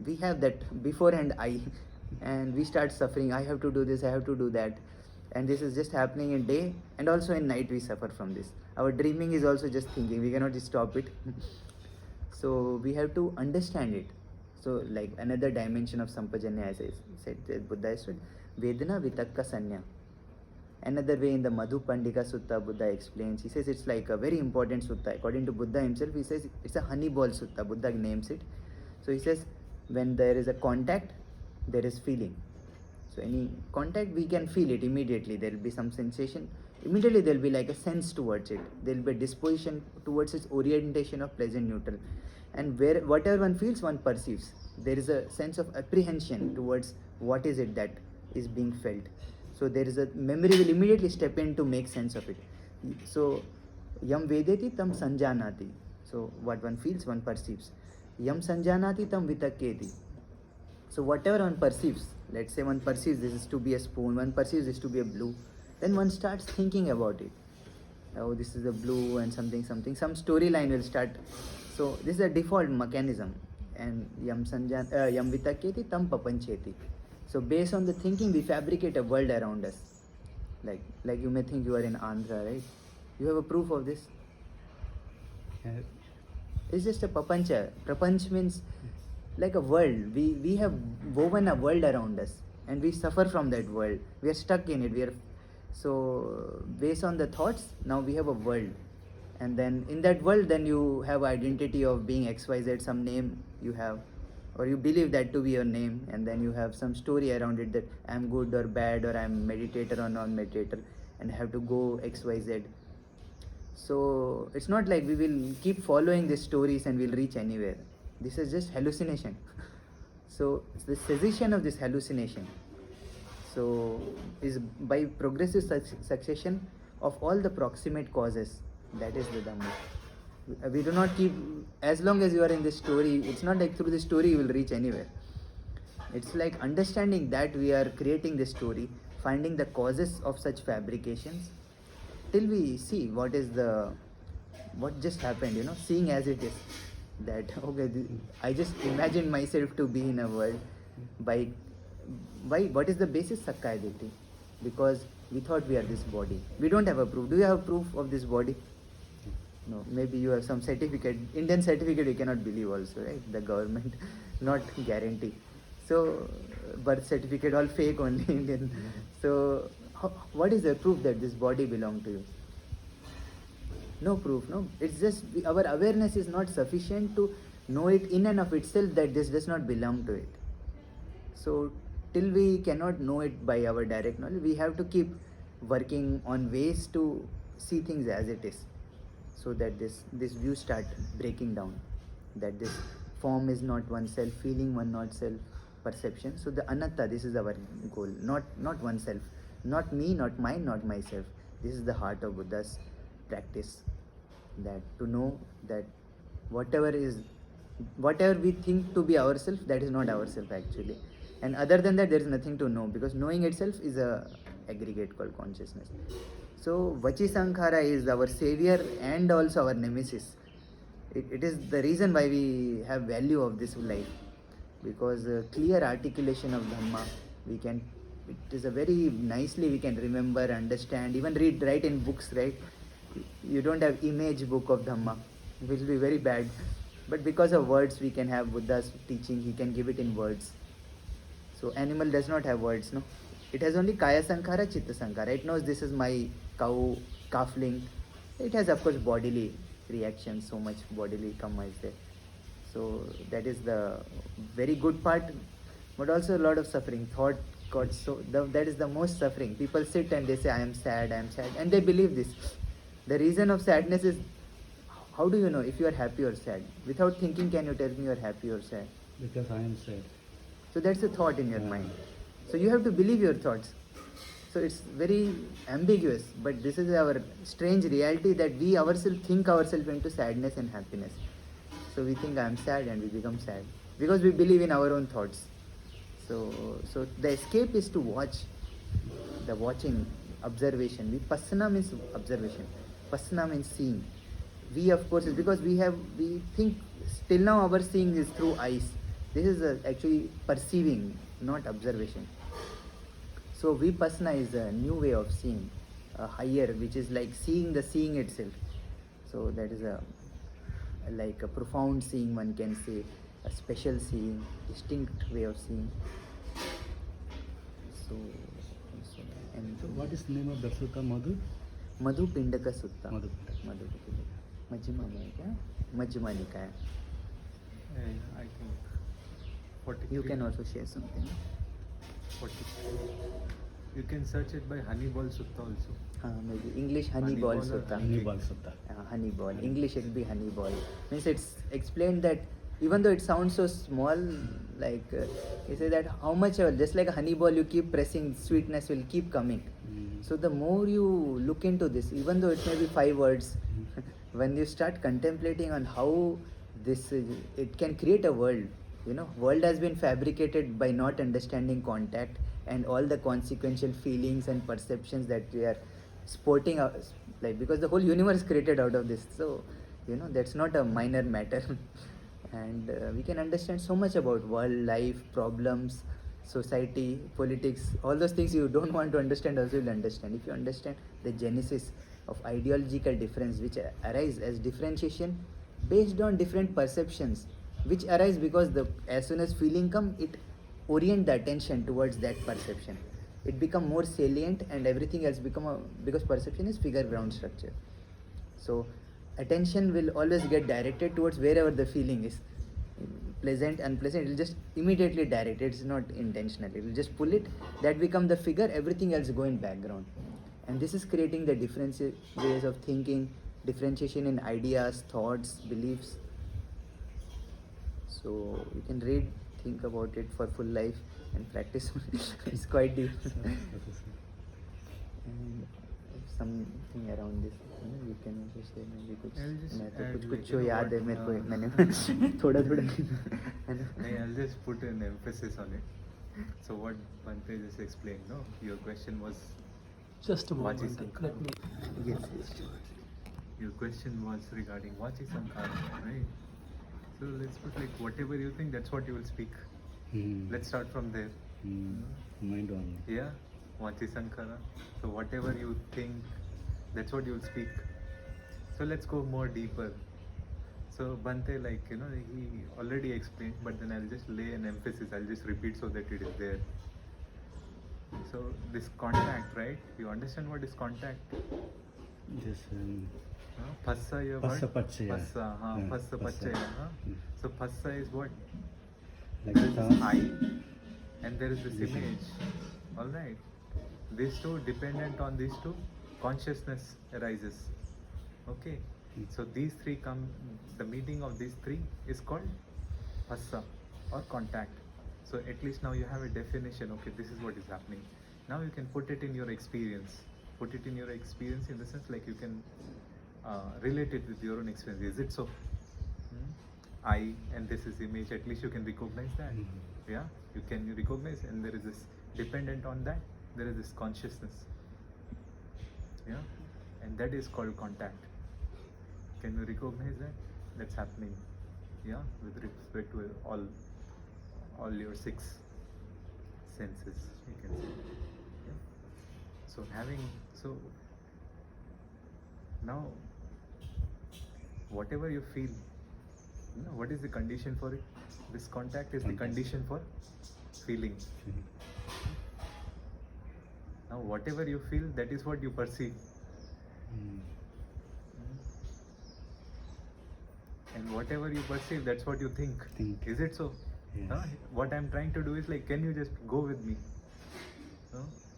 we have that beforehand I, and we start suffering. I have to do this, I have to do that, and this is just happening in day and also in night. We suffer from this. Our dreaming is also just thinking. We cannot just stop it. So we have to understand it. So like another dimension of Sampajanya, as I said, that Buddha said, Vedana Vitakka Sanya. Another way in the Madhu Pandika Sutta, Buddha explains, he says it's like a very important sutta. According to Buddha himself, he says it's a honey ball sutta. Buddha names it. So he says when there is a contact, there is feeling. So any contact, we can feel it immediately. There will be some sensation. Immediately there will be like a sense towards it. There will be a disposition towards its orientation of pleasant neutral. And whatever one feels, one perceives. There is a sense of apprehension towards what is it that is being felt. So there is a memory will immediately step in to make sense of it. So yam vedeti tam sanjanati. So what one feels, one perceives. Yam sanjanati tam vitakketi. So whatever one perceives, let's say one perceives this is to be a spoon, one perceives this to be a blue, then one starts thinking about it. Oh, this is a blue and something, some storyline will start. So this is a default mechanism. And yam vitakketi tam papancheti. So based on the thinking, we fabricate a world around us. Like you may think you are in Andhra, right? You have a proof of this? It's just a papancha. Prapanch means like a world. We have woven a world around us and we suffer from that world. We are stuck in it. So based on the thoughts, now we have a world. And then in that world, then you have identity of being XYZ, some name you have, or you believe that to be your name, and then you have some story around it that I'm good or bad, or I'm meditator or non-meditator, and have to go XYZ. So it's not like we will keep following these stories and we'll reach anywhere. This is just hallucination. So it's the cessation of this hallucination. So is by progressive succession of all the proximate causes. That is the Dhamma. We do not keep, as long as you are in this story, it's not like through the story you will reach anywhere. It's like understanding that we are creating this story, finding the causes of such fabrications, till we see what just happened, seeing as it is. That, okay, I just imagine myself to be in a world by, what is the basis? Sakkaya Ditthi. Because we thought we are this body. We don't have a proof. Do you have proof of this body? No, maybe you have some certificate. Indian certificate you cannot believe also, right? The government not guarantee. So birth certificate all fake only Indian. So what is the proof that this body belongs to you? No proof, no. It's just our awareness is not sufficient to know it in and of itself that this does not belong to it. So till we cannot know it by our direct knowledge, we have to keep working on ways to see things as it is. So that this view start breaking down, that this form is not oneself, feeling one not self, perception. So the anatta, this is our goal, not oneself, not me, not mine, not myself. This is the heart of Buddha's practice, that to know that whatever we think to be ourself, that is not ourself actually. And other than that, there is nothing to know, because knowing itself is a aggregate called consciousness. So Vachi Sankhara is our savior and also our nemesis. It is the reason why we have value of this life, because clear articulation of Dhamma, it is a very nicely we can remember, understand, even write in books, right? You don't have image book of Dhamma, which will be very bad. But because of words, we can have Buddha's teaching, he can give it in words. So animal does not have words, no? It has only Kaya Sankhara, Chitta Sankhara. It knows this is my cow, calfling. It has, of course, bodily reactions, so much bodily karma is there. So that is the very good part, but also a lot of suffering. Thought got that is the most suffering. People sit and they say, I am sad, and they believe this. The reason of sadness is, how do you know if you are happy or sad? Without thinking, can you tell me you are happy or sad? Because I am sad. So that's a thought in your mind. So you have to believe your thoughts. So it's very ambiguous, but this is our strange reality that we ourselves think ourselves into sadness and happiness. So we think I am sad and we become sad because we believe in our own thoughts. So the escape is to watch, the watching, observation. Vipassana means observation. Passana means seeing. We, of course, is because we think till now our seeing is through eyes. This is actually perceiving, not observation. So vipassana is a new way of seeing, a higher, which is like seeing the seeing itself. So that is a like a profound seeing, one can say, a special seeing, distinct way of seeing. So and So what is the name of that sutta, Madhu? Madhu Pindak Sutta. Madhu Pindaka. मधु पिंडक मध्यमा में है क्या? मध्यमा निकाय. I think 43. You can also share something. 43. You can search it by Honeyball Sutta also. हाँ, maybe English honey Honey ball ball or sutta. honey- Honeyball Sutta. Honey ball. English it will be honey ball. Means it's explained that even though it sounds so small, like you say that how much, just like a honey ball, you keep pressing, sweetness will keep coming. So the more you look into this, even though it may be 5 words, when you start contemplating on how this it can create a world. World has been fabricated by not understanding contact and all the consequential feelings and perceptions that we are sporting out, like, because the whole universe created out of this. So that's not a minor matter. And we can understand so much about world, life, problems, society, politics, all those things you don't want to understand also you'll understand if you understand the genesis of ideological difference, which arise as differentiation based on different perceptions, which arise because as soon as feeling come, it orient the attention towards that perception. It become more salient, and everything else because perception is figure ground structure. So attention will always get directed towards wherever the feeling is. Pleasant, unpleasant, it will just immediately direct. It's not intentional. It will just pull it. That become the figure. Everything else go in background. And this is creating the different ways of thinking, differentiation in ideas, thoughts, beliefs. So you can read, think about it for full life and practice. It's quite deep. And something around this, you can also say maybe कुछ. I'll just मैं तो add कुछ like, जो you know याद है what, मेरे को, मैंने थोड़ा है ना. I'll just put an emphasis on it. So what Bante just explained, no? Your question was, Just a moment. Vachi Let me. Yes, yes. your question was regarding Vachi Sankhara, right? So let's put like whatever you think, that's what you will speak. Let's start from there. Mind only. Yeah, Vachi Sankhara. So whatever you think, that's what you will speak. So let's go more deeper. So Bante, like, he already explained, but then I'll just lay an emphasis. I'll just repeat so that it is there. So this contact, right? You understand what is contact? This Phassa, your Phassa word? Pachaya. Phassa, Yeah, Phassa Phassa. Pachaya. So Phassa is what? like There is thought. this I, and there is this image. All right. These two, dependent on these two, consciousness arises. Okay. So these three come. The meeting of these three is called phassa or contact. So at least now you have a definition. Okay, this is what is happening. Now you can put it in your experience. Put it in your experience in the sense like you can relate it with your own experience. Is it so? I and this is image. At least you can recognize that. Yeah, you can recognize, and there is this dependent on that. There is this consciousness. Yeah, and that is called contact. Can you recognize that? That's happening. Yeah, with respect to all your 6 senses, you can say. Yeah. So now whatever you feel, what is the condition for it? This contact is the Contact. condition for feeling. Now whatever you feel, that is what you perceive. And whatever you perceive, that's what you think. Think. Is it so? Yes. What I'm trying to do is like, can you just go with me?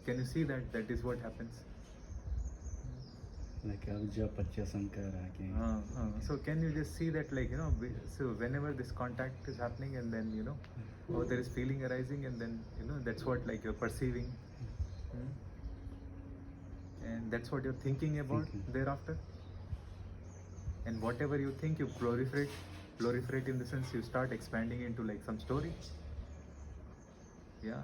Can you see that that is what happens? Like Avijja Pachya Sankara. So can you just see that, like, so whenever this contact is happening, and then there is feeling arising, and then that's what like you're perceiving. And that's what you're thinking about thereafter. And whatever you think, you proliferate in the sense you start expanding into like some story. Yeah,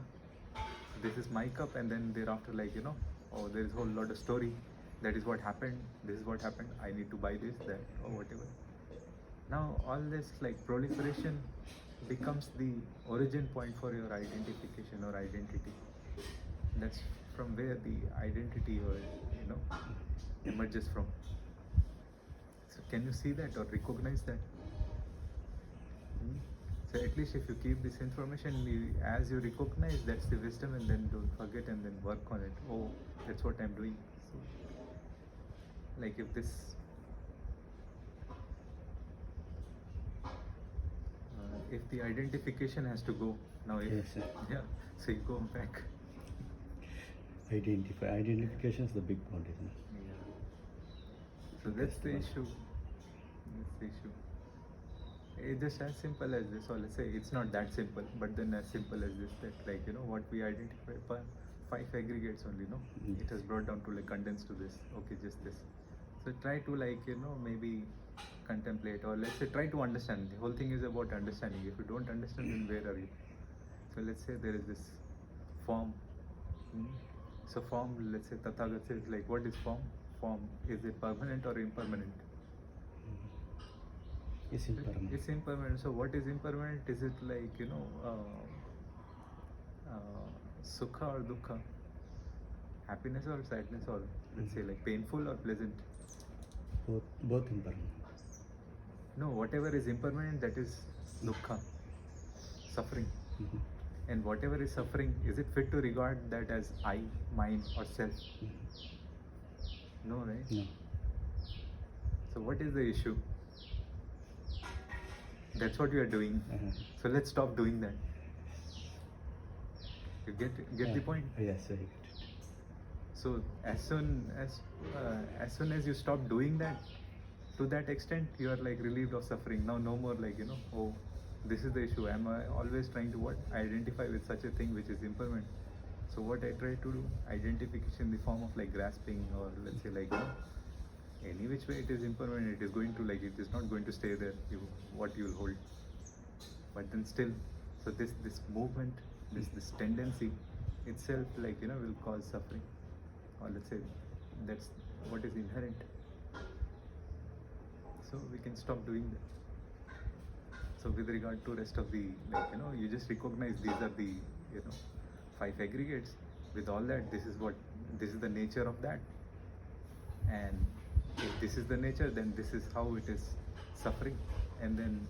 this is my cup, and then thereafter, like, there is a whole lot of story. That is what happened. This is what happened. I need to buy this, that, or whatever. Now all this like proliferation becomes the origin point for your identification or identity. That's from where the identity or emerges from. So can you see that or recognize that? So at least if you keep this information, as you recognize, that's the wisdom, and then don't forget and then work on it. Oh, that's what I'm doing. So, like if this, if the identification has to go now, Yes, sir. yeah, so you go back. Identification is the big point, isn't it? So that's the issue. That's the issue. It's just as simple as this, or let's say it's not that simple, but then as simple as this, that what we identify, 5 aggregates only, no? It has brought down to condensed to this, okay, just this. So try to maybe contemplate, or let's say try to understand. The whole thing is about understanding. If you don't understand, then where are you? So let's say there is this form. So form, let's say Tathagat says, what is form? Form, is it permanent or impermanent? It's impermanent. It's impermanent. So what is impermanent? Is it sukha or dukkha? Happiness or sadness, or let's say painful or pleasant? Both impermanent. No, whatever is impermanent, that is dukkha, suffering. And whatever is suffering, is it fit to regard that as I, mine, or self? No, right? No. So what is the issue? That's what we are doing. So let's stop doing that. You get the point? Yes, I get it. So as soon as you stop doing that, to that extent, you are relieved of suffering. Now no more oh, this is the issue. Am I always trying to identify with such a thing which is impermanent? So what I try to do, identification in the form of grasping, or let's say any which way it is impermanent, it is going to it is not going to stay there, what you will hold. But then still, so this movement, this tendency itself will cause suffering, or let's say that's what is inherent. So we can stop doing that. So with regard to rest of the you just recognize these are the 5 aggregates. With all that, this is the nature of that. And if this is the nature, then this is how it is suffering. And then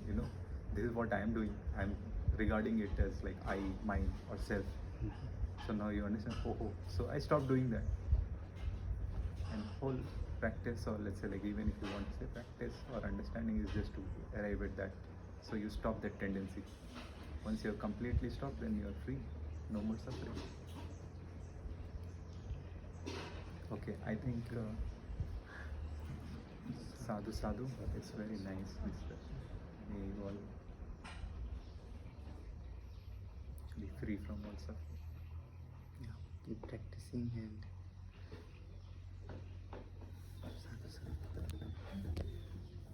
this is what I am doing. I am regarding it as I, mine, or self. So now you understand. So I stopped doing that. And whole practice, or let's say even if you want to say practice or understanding, is just to arrive at that. So you stop that tendency. Once you have completely stopped, then you are free. No more suffering. Okay, I think sadhu, it's very nice. May you all be free from all suffering. Yeah, keep practicing and